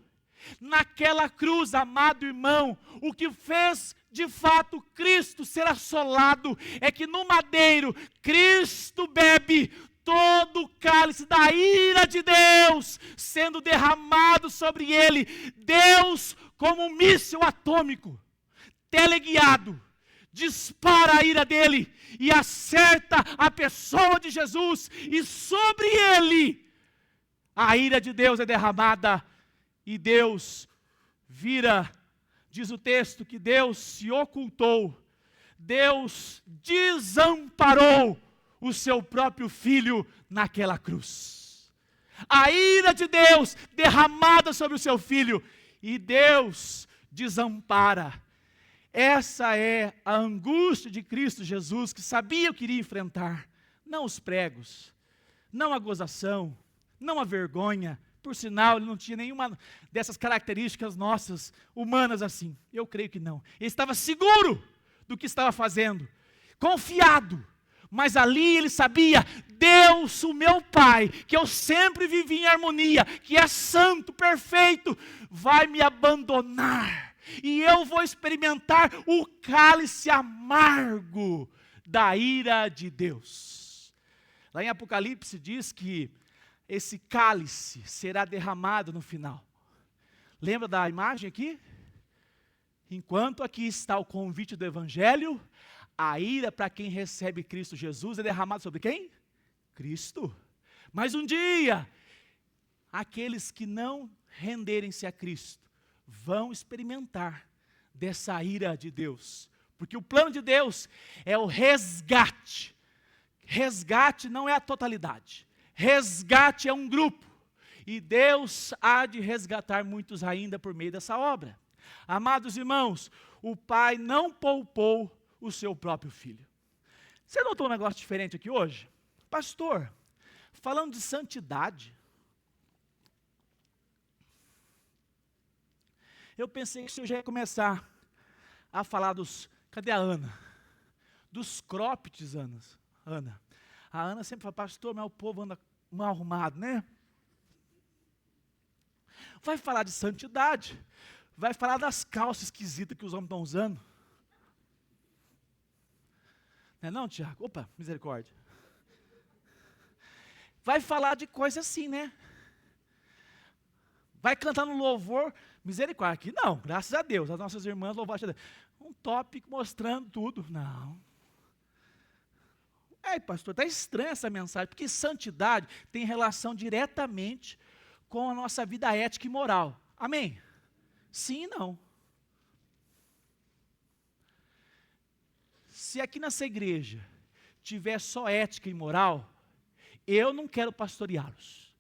Naquela cruz, amado irmão, o que fez de fato Cristo ser assolado, é que no madeiro, Cristo bebe todo o cálice da ira de Deus, sendo derramado sobre ele. Deus, como um míssil atômico, teleguiado, dispara a ira dele e acerta a pessoa de Jesus, e sobre ele a ira de Deus é derramada, e Deus vira, diz o texto, que Deus se ocultou, Deus desamparou o seu próprio filho naquela cruz. A ira de Deus derramada sobre o seu filho, e Deus desampara. Essa é a angústia de Cristo Jesus, que sabia o que iria enfrentar. Não os pregos, não a gozação, não a vergonha. Por sinal, ele não tinha nenhuma dessas características nossas, humanas assim. Eu creio que não. Ele estava seguro do que estava fazendo, confiado. Mas ali ele sabia, Deus, o meu Pai, que eu sempre vivi em harmonia, que é santo, perfeito, vai me abandonar. E eu vou experimentar o cálice amargo da ira de Deus. Lá em Apocalipse diz que esse cálice será derramado no final. Lembra da imagem aqui? Enquanto aqui está o convite do Evangelho, a ira para quem recebe Cristo Jesus é derramada sobre quem? Cristo. Mas um dia, aqueles que não renderem-se a Cristo, vão experimentar dessa ira de Deus. Porque o plano de Deus é o resgate. Resgate não é a totalidade. Resgate é um grupo, e Deus há de resgatar muitos ainda por meio dessa obra. Amados irmãos, o Pai não poupou o seu próprio Filho. Você notou um negócio diferente aqui hoje? Pastor, falando de santidade, eu pensei que o senhor já ia começar a falar dos... Cadê a Ana? Dos croppeds, Ana. A Ana sempre fala, pastor, mas o povo anda mal arrumado, né? Vai falar de santidade, vai falar das calças esquisitas que os homens estão usando. Não é não, Tiago? Opa, misericórdia. Vai falar de coisa assim, né? Vai cantar no louvor, misericórdia. Aqui não, graças a Deus, as nossas irmãs louvaram a Deus. Um tópico mostrando tudo, não. Pastor, está estranha essa mensagem, porque santidade tem relação diretamente com a nossa vida ética e moral. Amém? Sim e não. Se aqui nessa igreja tiver só ética e moral, eu não quero pastoreá-los.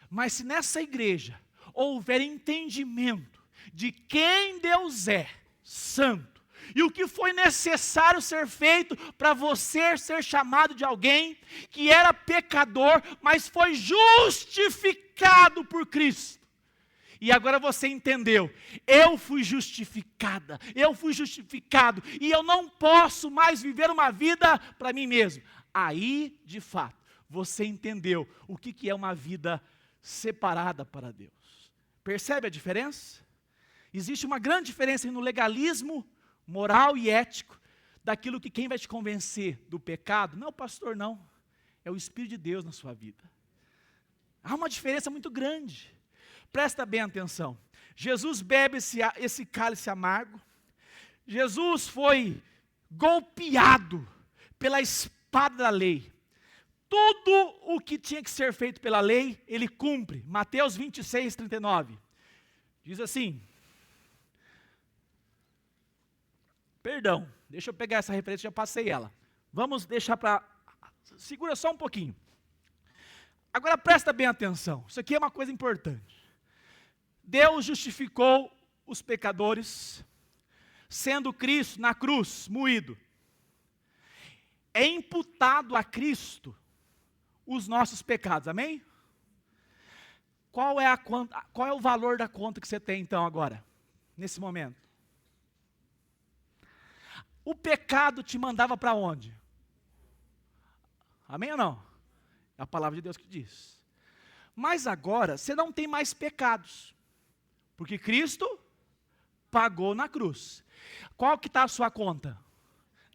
Mas se nessa igreja houver entendimento de quem Deus é, santo, e o que foi necessário ser feito para você ser chamado de alguém que era pecador, mas foi justificado por Cristo. E agora você entendeu, eu fui justificada, eu fui justificado, e eu não posso mais viver uma vida para mim mesmo. Aí, de fato, você entendeu o que é uma vida separada para Deus. Percebe a diferença? Existe uma grande diferença no legalismo moral e ético, daquilo que quem vai te convencer do pecado, não é o pastor não, é o Espírito de Deus na sua vida. Há uma diferença muito grande. Presta bem atenção. Jesus bebe esse cálice amargo. Jesus foi golpeado pela espada da lei. Tudo o que tinha que ser feito pela lei, ele cumpre. Mateus 26, 39. Diz assim... Perdão, deixa eu pegar essa referência, já passei ela. Vamos deixar para... Segura só um pouquinho. Agora presta bem atenção, isso aqui é uma coisa importante. Deus justificou os pecadores, sendo Cristo na cruz, moído. É imputado a Cristo os nossos pecados, amém? Qual é o valor da conta que você tem então agora, nesse momento? O pecado te mandava para onde? Amém ou não? É a palavra de Deus que diz. Mas agora, você não tem mais pecados. Porque Cristo pagou na cruz. Qual que está a sua conta?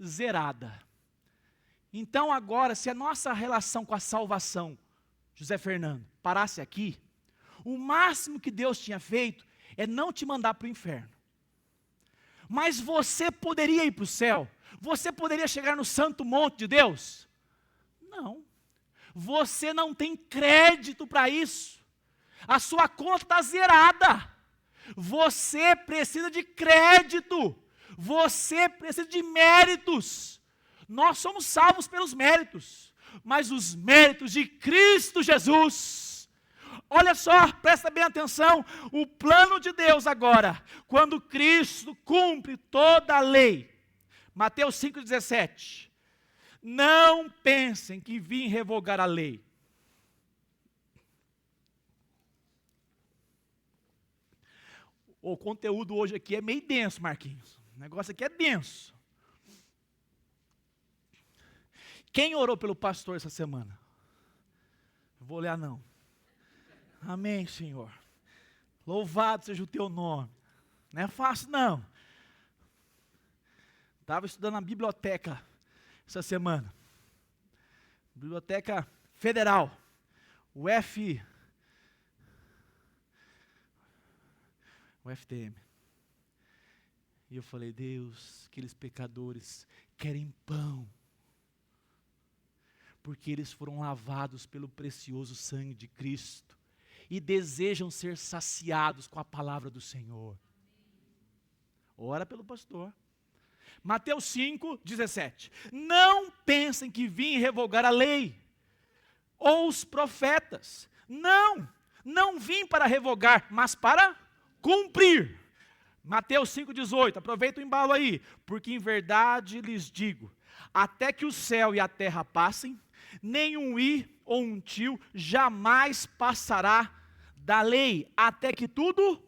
Zerada. Então agora, se a nossa relação com a salvação, José Fernando, parasse aqui, o máximo que Deus tinha feito é não te mandar para o inferno. Mas você poderia ir para o céu? Você poderia chegar no santo monte de Deus? Não. Você não tem crédito para isso. A sua conta está zerada. Você precisa de crédito. Você precisa de méritos. Nós somos salvos pelos méritos. Mas os méritos de Cristo Jesus... Olha só, presta bem atenção, o plano de Deus agora, quando Cristo cumpre toda a lei, Mateus 5,17, Não pensem que vim revogar a lei. O conteúdo hoje aqui é meio denso, Marquinhos. O negócio aqui é denso. Quem orou pelo pastor essa semana? Eu vou olhar não. Amém, Senhor. Louvado seja o teu nome. Não é fácil não. Estava estudando na biblioteca essa semana. Biblioteca Federal. O FTM. E eu falei, Deus, aqueles pecadores querem pão. Porque eles foram lavados pelo precioso sangue de Cristo. E desejam ser saciados com a palavra do Senhor. Ora pelo pastor. Mateus 5, 17. Não pensem que vim revogar a lei, ou os profetas. Não vim para revogar, mas para cumprir. Mateus 5, 18. Aproveita o embalo aí. Porque em verdade lhes digo, até que o céu e a terra passem, nenhum i ou um tio jamais passará da lei, até que tudo.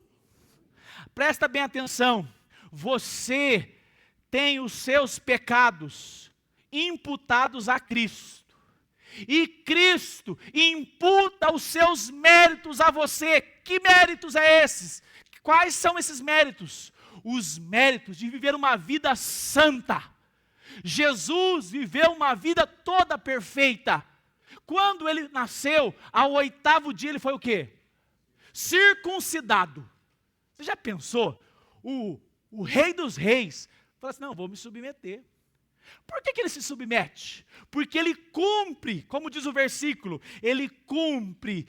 Presta bem atenção. Você tem os seus pecados imputados a Cristo. E Cristo imputa os seus méritos a você. Que méritos é esses? Quais são esses méritos? Os méritos de viver uma vida santa. Jesus viveu uma vida toda perfeita. Quando ele nasceu, ao 8º dia ele foi o quê? Circuncidado. Você já pensou? O rei dos reis fala assim, não, vou me submeter. Por que ele se submete? Porque ele cumpre, como diz o versículo, ele cumpre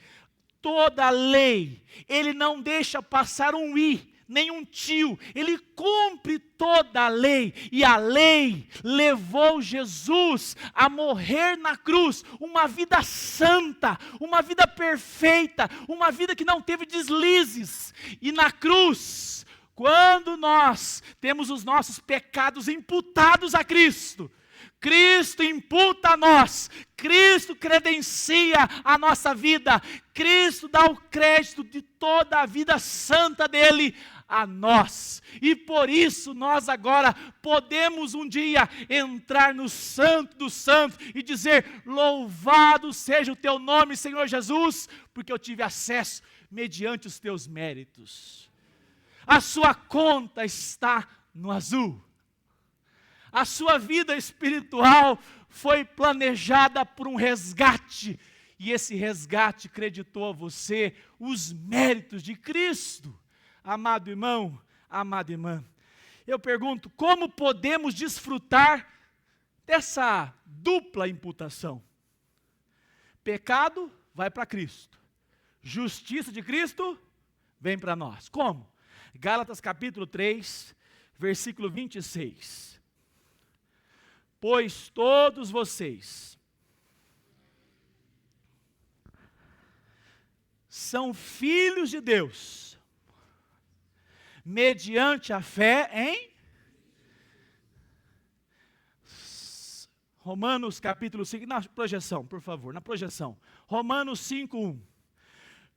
toda a lei. Ele não deixa passar um i, nem um tio. Ele cumpre toda a lei. E a lei levou Jesus a morrer na cruz. Uma vida santa, uma vida perfeita, uma vida que não teve deslizes. E na cruz, quando nós temos os nossos pecados imputados a Cristo, Cristo imputa a nós, Cristo credencia a nossa vida, Cristo dá o crédito de toda a vida santa dele a nós. E por isso nós agora podemos um dia entrar no Santo dos Santos e dizer, louvado seja o teu nome, Senhor Jesus, porque eu tive acesso mediante os teus méritos. A sua conta está no azul. A sua vida espiritual foi planejada por um resgate. E esse resgate creditou a você os méritos de Cristo. Amado irmão, amada irmã, eu pergunto, como podemos desfrutar dessa dupla imputação? Pecado vai para Cristo. Justiça de Cristo vem para nós. Como? Gálatas capítulo 3, versículo 26. Pois todos vocês são filhos de Deus, mediante a fé em Romanos capítulo 5, na projeção, por favor, na projeção. Romanos 5, 1.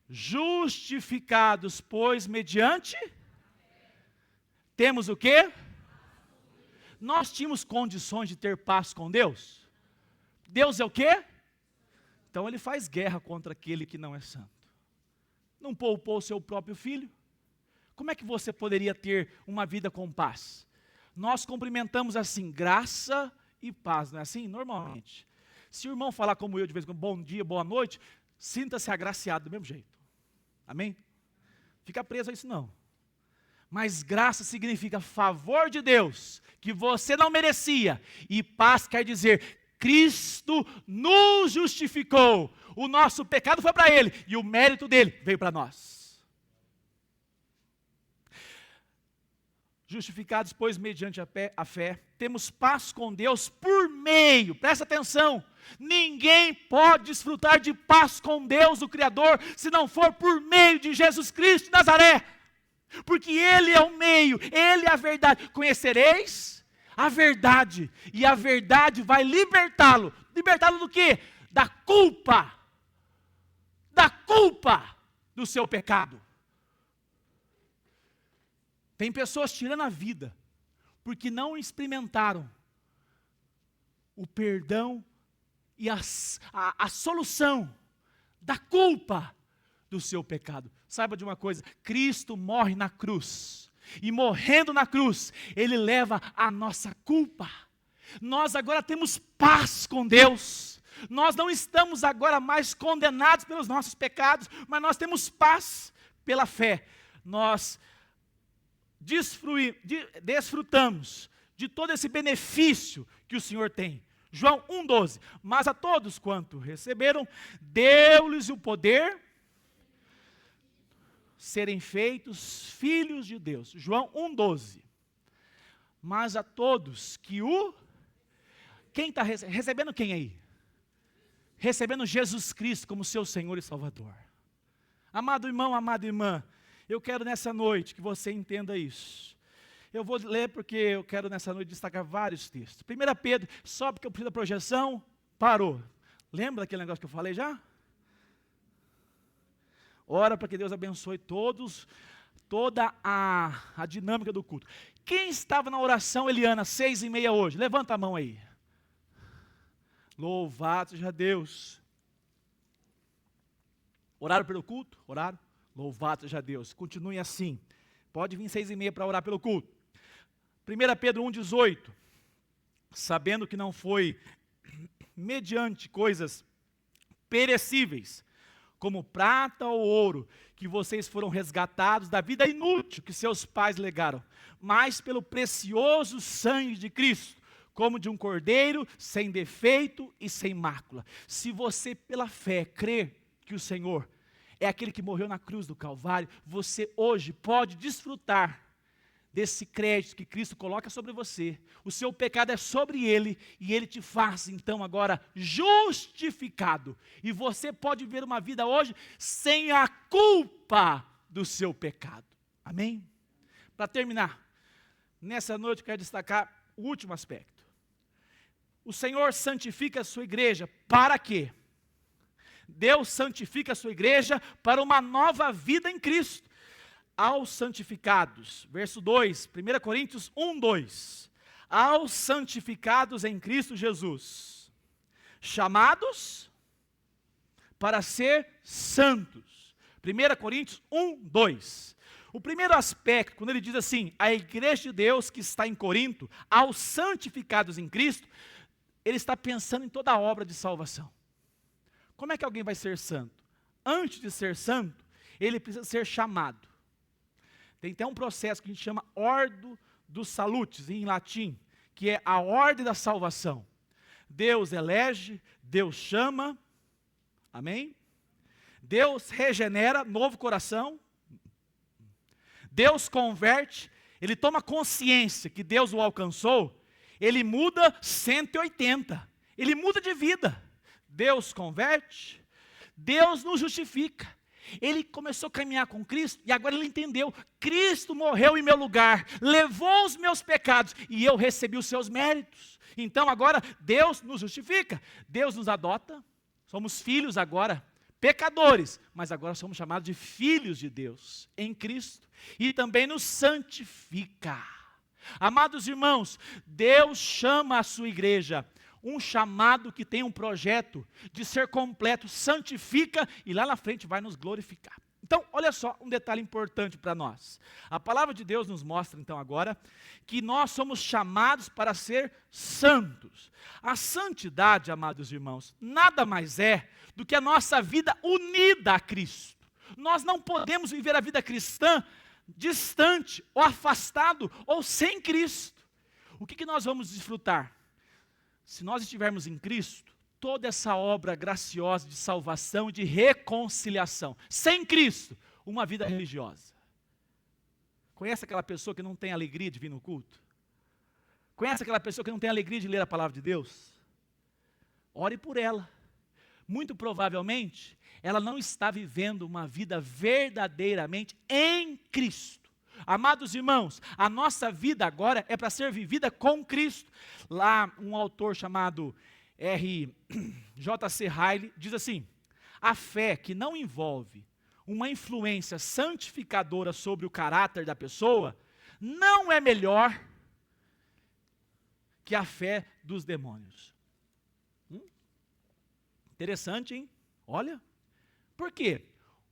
Justificados, pois, mediante... Temos o quê? Nós tínhamos condições de ter paz com Deus? Deus é o quê? Então ele faz guerra contra aquele que não é santo. Não poupou o seu próprio filho? Como é que você poderia ter uma vida com paz? Nós cumprimentamos assim, graça e paz, não é assim? Normalmente. Se o irmão falar como eu de vez em quando, bom dia, boa noite, sinta-se agraciado do mesmo jeito. Amém? Fica preso a isso não. Mas graça significa favor de Deus, que você não merecia. E paz quer dizer, Cristo nos justificou. O nosso pecado foi para Ele, e o mérito dele veio para nós. Justificados, pois, mediante a fé, temos paz com Deus por meio, presta atenção, ninguém pode desfrutar de paz com Deus, o Criador, se não for por meio de Jesus Cristo de Nazaré. Porque Ele é o meio, Ele é a verdade. Conhecereis a verdade, e a verdade vai libertá-lo. Libertá-lo do quê? Da culpa do seu pecado. Tem pessoas tirando a vida, porque não experimentaram o perdão e a solução da culpa do seu pecado. Saiba de uma coisa, Cristo morre na cruz, e morrendo na cruz, Ele leva a nossa culpa. Nós agora temos paz com Deus, nós não estamos agora mais condenados pelos nossos pecados, mas nós temos paz pela fé. Nós desfrutamos de todo esse benefício que o Senhor tem. João 1,12, mas a todos quanto receberam, deu-lhes o poder serem feitos filhos de Deus. João 1,12, mas a todos que quem está recebendo quem aí? Recebendo Jesus Cristo como seu Senhor e Salvador. Amado irmão, amada irmã, eu quero nessa noite que você entenda isso. Eu vou ler porque eu quero nessa noite destacar vários textos. 1 Pedro, sobe que eu preciso da projeção, parou. Lembra daquele negócio que eu falei já? Ora para que Deus abençoe toda a dinâmica do culto. Quem estava na oração, Eliana, 6h30 hoje? Levanta a mão aí. Louvado seja Deus. Oraram pelo culto? Oraram? Louvado seja Deus. Continue assim. Pode vir 6h30 para orar pelo culto. 1 Pedro 1,18. Sabendo que não foi mediante coisas perecíveis, como prata ou ouro, que vocês foram resgatados da vida inútil que seus pais legaram, mas pelo precioso sangue de Cristo, como de um cordeiro sem defeito e sem mácula. Se você pela fé crer que o Senhor é aquele que morreu na cruz do Calvário, você hoje pode desfrutar desse crédito que Cristo coloca sobre você. O seu pecado é sobre Ele, e Ele te faz então agora justificado. E você pode viver uma vida hoje sem a culpa do seu pecado. Amém? Para terminar, nessa noite eu quero destacar o último aspecto. O Senhor santifica a sua igreja para quê? Deus santifica a sua igreja para uma nova vida em Cristo. Aos santificados, verso 2, 1 Coríntios 1:2. Aos santificados em Cristo Jesus, chamados para ser santos. 1 Coríntios 1:2. O primeiro aspecto, quando ele diz assim, a igreja de Deus que está em Corinto, aos santificados em Cristo, ele está pensando em toda a obra de salvação. Como é que alguém vai ser santo? Antes de ser santo, ele precisa ser chamado. Tem até um processo que a gente chama Ordo dos Salutis, em latim, que é a ordem da salvação. Deus elege, Deus chama, amém? Deus regenera, novo coração. Deus converte, ele toma consciência que Deus o alcançou, ele muda 180, ele muda de vida. Deus converte, Deus nos justifica. Ele começou a caminhar com Cristo e agora ele entendeu, Cristo morreu em meu lugar, levou os meus pecados e eu recebi os seus méritos. Então agora Deus nos justifica, Deus nos adota, somos filhos agora, pecadores, mas agora somos chamados de filhos de Deus em Cristo, e também nos santifica. Amados irmãos, Deus chama a sua igreja, um chamado que tem um projeto de ser completo, santifica e lá na frente vai nos glorificar. Então, olha só um detalhe importante para nós. A palavra de Deus nos mostra então agora que nós somos chamados para ser santos. A santidade, amados irmãos, nada mais é do que a nossa vida unida a Cristo. Nós não podemos viver a vida cristã distante, ou afastado, ou sem Cristo. O que nós vamos desfrutar? Se nós estivermos em Cristo, toda essa obra graciosa de salvação e de reconciliação. Sem Cristo, uma vida religiosa. Conhece aquela pessoa que não tem alegria de vir no culto? Conhece aquela pessoa que não tem alegria de ler a palavra de Deus? Ore por ela. Muito provavelmente, ela não está vivendo uma vida verdadeiramente em Cristo. Amados irmãos, a nossa vida agora é para ser vivida com Cristo. Lá um autor chamado R.J.C. Riley diz assim: a fé que não envolve uma influência santificadora sobre o caráter da pessoa não é melhor que a fé dos demônios. Interessante, hein? Olha, por quê?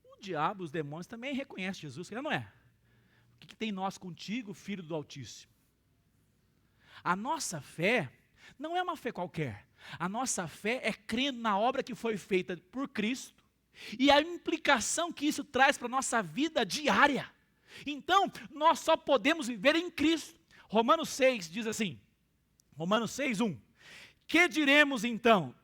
O diabo, os demônios também reconhecem Jesus, não é? O que tem nós contigo, Filho do Altíssimo? A nossa fé não é uma fé qualquer. A nossa fé é crendo na obra que foi feita por Cristo e a implicação que isso traz para a nossa vida diária. Então, nós só podemos viver em Cristo. Romanos 6 diz assim, Romanos 6:1. Que diremos então?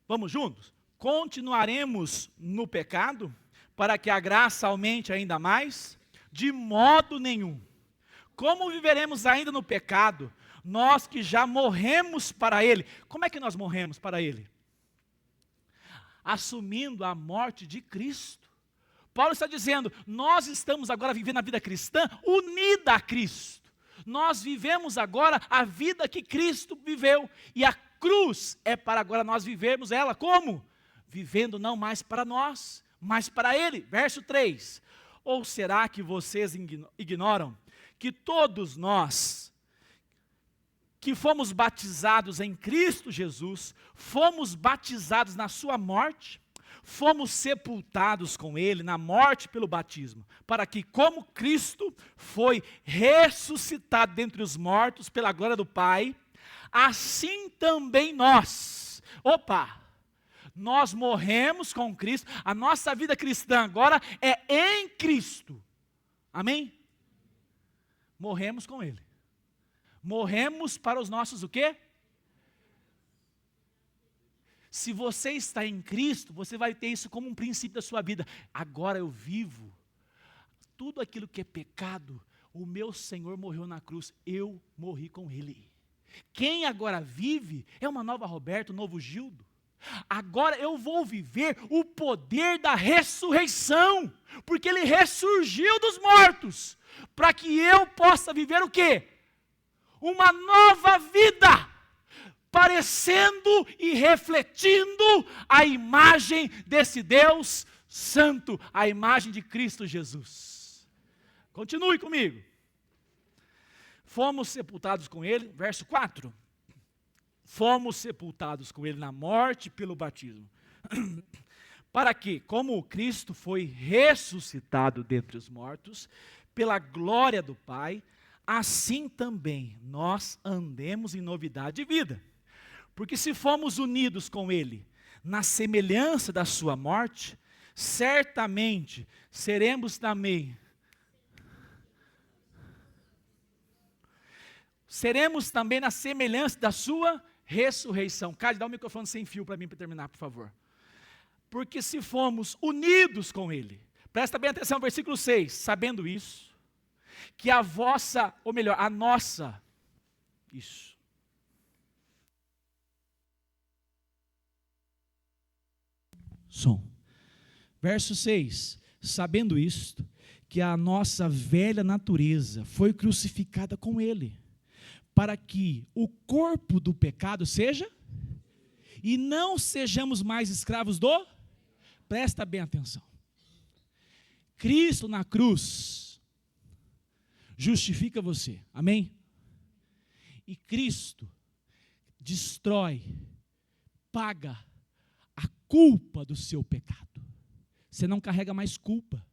Vamos juntos? Continuaremos no pecado para que a graça aumente ainda mais? De modo nenhum. Como viveremos ainda no pecado, nós que já morremos para ele? Como é que nós morremos para ele? Assumindo a morte de Cristo. Paulo está dizendo, nós estamos agora vivendo a vida cristã unida a Cristo. Nós vivemos agora a vida que Cristo viveu. E a cruz é para agora nós vivermos ela como? Vivendo não mais para nós, mas para Ele. Verso 3. Ou será que vocês ignoram que todos nós que fomos batizados em Cristo Jesus, fomos batizados na sua morte, fomos sepultados com Ele na morte pelo batismo, para que como Cristo foi ressuscitado dentre os mortos pela glória do Pai, assim também nós, nós morremos com Cristo, a nossa vida cristã agora é em Cristo, amém? Morremos com Ele, morremos para os nossos o quê? Se você está em Cristo, você vai ter isso como um princípio da sua vida. Agora eu vivo, tudo aquilo que é pecado, o meu Senhor morreu na cruz, eu morri com Ele. Quem agora vive é uma nova Roberta, um novo Gildo. Agora eu vou viver o poder da ressurreição, porque Ele ressurgiu dos mortos, para que eu possa viver o quê? Uma nova vida, parecendo e refletindo a imagem desse Deus Santo, a imagem de Cristo Jesus. Continue comigo. Fomos sepultados com Ele, verso 4. Fomos sepultados com Ele na morte pelo batismo. Para que, como Cristo foi ressuscitado dentre os mortos, pela glória do Pai, assim também nós andemos em novidade de vida. Porque se fomos unidos com Ele na semelhança da sua morte, certamente seremos também na semelhança da sua ressurreição. Cade, dá o microfone sem fio para mim para terminar, por favor. Porque se fomos unidos com Ele, presta bem atenção no versículo 6, sabendo isso, que a vossa, ou melhor, a nossa, isso. Som. Verso 6, sabendo isto, que a nossa velha natureza foi crucificada com Ele, para que o corpo do pecado seja, e não sejamos mais escravos do, presta bem atenção, Cristo na cruz, justifica você, amém? E Cristo destrói, paga a culpa do seu pecado, você não carrega mais culpa,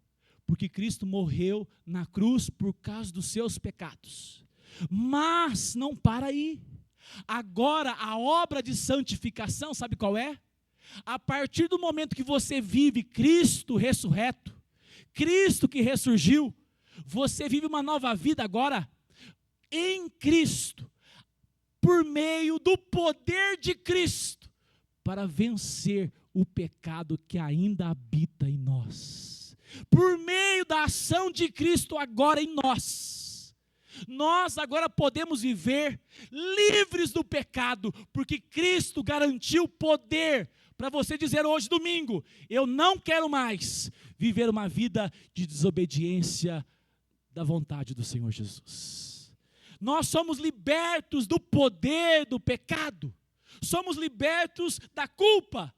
porque Cristo morreu na cruz por causa dos seus pecados. Mas não para aí. Agora a obra de santificação, sabe qual é? A partir do momento que você vive Cristo ressurreto, Cristo que ressurgiu, você vive uma nova vida agora em Cristo, por meio do poder de Cristo, para vencer o pecado que ainda habita em nós. Por meio da ação de Cristo agora em nós. Nós agora podemos viver livres do pecado, porque Cristo garantiu poder para você dizer hoje, domingo, eu não quero mais viver uma vida de desobediência da vontade do Senhor Jesus. Nós somos libertos do poder do pecado, somos libertos da culpa.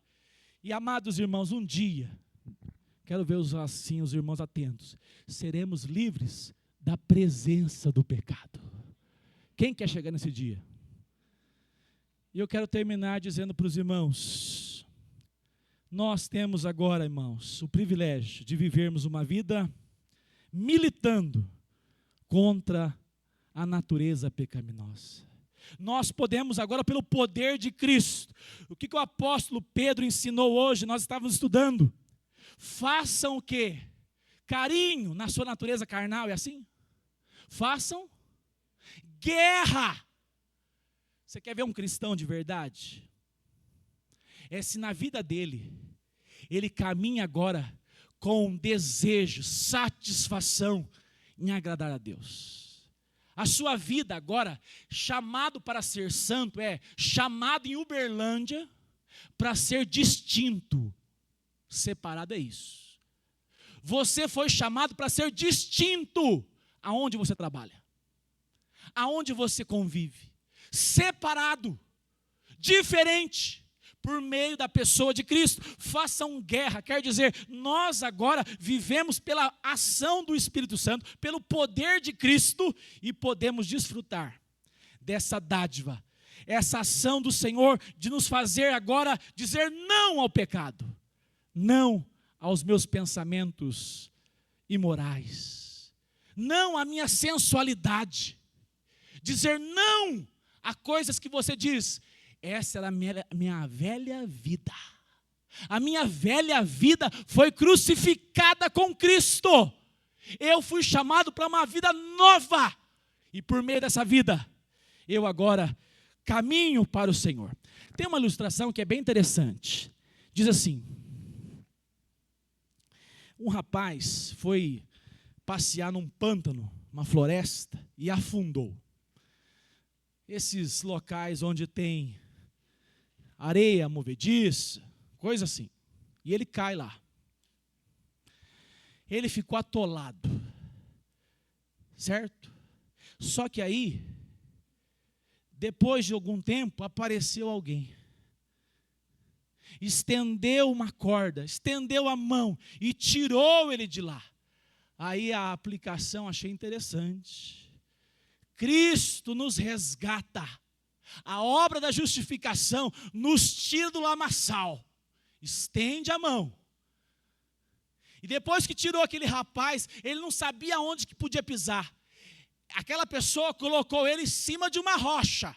E amados irmãos, um dia, quero ver assim os irmãos atentos, seremos livres da presença do pecado. Quem quer chegar nesse dia? E eu quero terminar dizendo para os irmãos, nós temos agora, irmãos, o privilégio de vivermos uma vida militando contra a natureza pecaminosa. Nós podemos agora, pelo poder de Cristo, o que o apóstolo Pedro ensinou hoje, nós estávamos estudando, façam o quê? Carinho na sua natureza carnal, é assim? Façam guerra. Você quer ver um cristão de verdade? É se na vida dele, ele caminha agora com desejo, satisfação em agradar a Deus. A sua vida agora, chamado para ser santo, é chamado em Uberlândia para ser distinto. Separado é isso. Você foi chamado para ser distinto aonde você trabalha, aonde você convive. Separado, diferente, por meio da pessoa de Cristo. Façam guerra, quer dizer, nós agora vivemos pela ação do Espírito Santo, pelo poder de Cristo, e podemos desfrutar dessa dádiva, essa ação do Senhor de nos fazer agora dizer não ao pecado, não aos meus pensamentos imorais, não à minha sensualidade, dizer não a coisas que você diz, essa era a minha velha vida. A minha velha vida foi crucificada com Cristo. Eu fui chamado para uma vida nova. E por meio dessa vida, eu agora caminho para o Senhor. Tem uma ilustração que é bem interessante. Diz assim: um rapaz foi passear num pântano, uma floresta, e afundou. Esses locais onde tem areia movediça, coisa assim. E ele cai lá. Ele ficou atolado. Certo? Só que aí, depois de algum tempo, apareceu alguém. Estendeu uma corda, estendeu a mão e tirou ele de lá. Aí a aplicação achei interessante. Cristo nos resgata. A obra da justificação nos tira do lamaçal. Estende a mão. E depois que tirou aquele rapaz, ele não sabia onde que podia pisar. Aquela pessoa colocou ele em cima de uma rocha.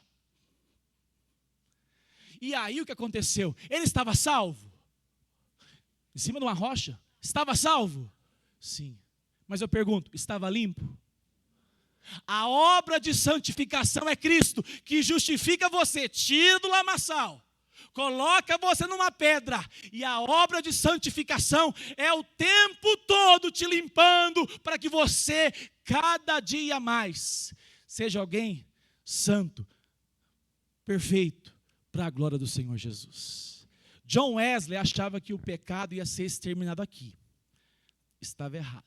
E aí o que aconteceu? Ele estava salvo? Em cima de uma rocha? Estava salvo? Sim. Mas eu pergunto, estava limpo? A obra de santificação é Cristo, que justifica você, tira do lamaçal, coloca você numa pedra, e a obra de santificação é o tempo todo te limpando, para que você, cada dia mais, seja alguém santo, perfeito, para a glória do Senhor Jesus. John Wesley achava que o pecado ia ser exterminado aqui. Estava errado.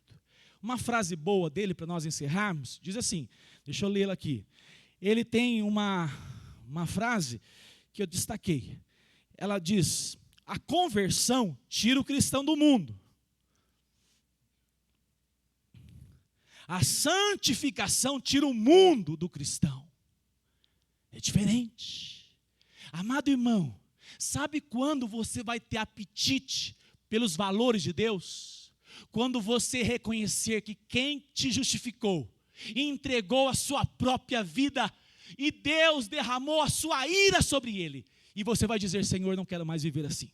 Uma frase boa dele, para nós encerrarmos, diz assim, deixa eu lê-la aqui. Ele tem uma frase que eu destaquei. Ela diz: a conversão tira o cristão do mundo. A santificação tira o mundo do cristão. É diferente. Amado irmão, sabe quando você vai ter apetite pelos valores de Deus? Quando você reconhecer que quem te justificou entregou a sua própria vida e Deus derramou a sua ira sobre ele. E você vai dizer: Senhor, não quero mais viver assim.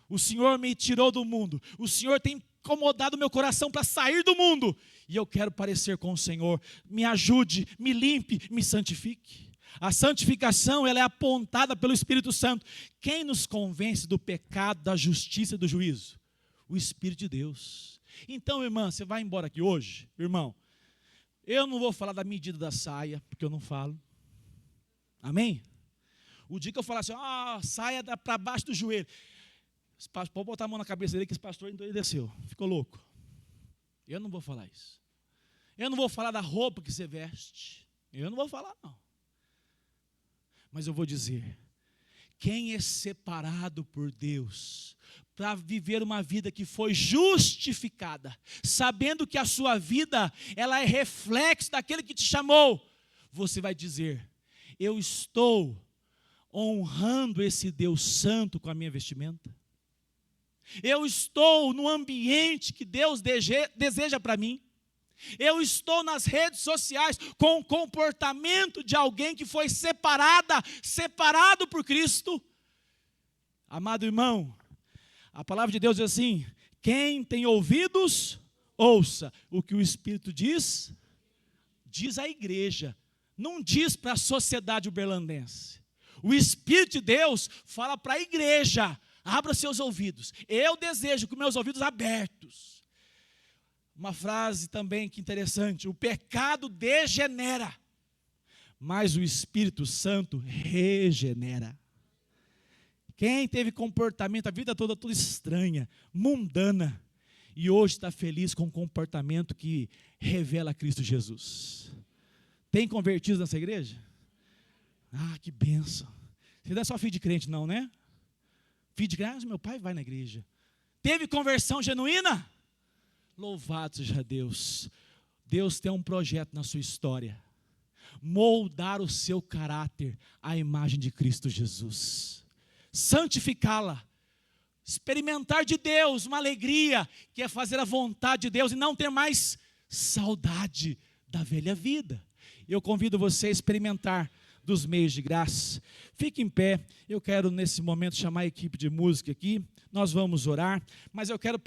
O Senhor me tirou do mundo. O Senhor tem incomodado meu coração para sair do mundo. E eu quero parecer com o Senhor. Me ajude, me limpe, me santifique. A santificação, ela é apontada pelo Espírito Santo. Quem nos convence do pecado, da justiça e do juízo? O Espírito de Deus. Então, irmã, você vai embora aqui hoje, irmão. Eu não vou falar da medida da saia, porque eu não falo. Amém? O dia que eu falar assim, saia para baixo do joelho. Pode botar a mão na cabeça dele que esse pastor endoideceu, ficou louco. Eu não vou falar isso. Eu não vou falar da roupa que você veste. Eu não vou falar, não. Mas eu vou dizer, quem é separado por Deus para viver uma vida que foi justificada, sabendo que a sua vida, ela é reflexo daquele que te chamou, você vai dizer, eu estou honrando esse Deus santo com a minha vestimenta? Eu estou no ambiente que Deus deseja para mim? Eu estou nas redes sociais com o comportamento de alguém que foi separado por Cristo? Amado irmão, a palavra de Deus diz assim, quem tem ouvidos, ouça o que o Espírito diz à igreja, não diz para a sociedade uberlandense. O Espírito de Deus fala para a igreja, abra seus ouvidos, eu desejo com meus ouvidos abertos. Uma frase também que interessante, o pecado degenera, mas o Espírito Santo regenera. Quem teve comportamento a vida toda estranha, mundana, e hoje está feliz com um comportamento que revela Cristo Jesus? Tem convertidos nessa igreja? Que bênção. Você não é só filho de crente não, né? Filho de crente, meu pai vai na igreja. Teve conversão genuína? Louvado seja Deus. Deus tem um projeto na sua história. Moldar o seu caráter à imagem de Cristo Jesus. Santificá-la. Experimentar de Deus uma alegria, que é fazer a vontade de Deus e não ter mais saudade da velha vida. Eu convido você a experimentar dos meios de graça. Fique em pé. Eu quero nesse momento chamar a equipe de música aqui. Nós vamos orar, mas eu quero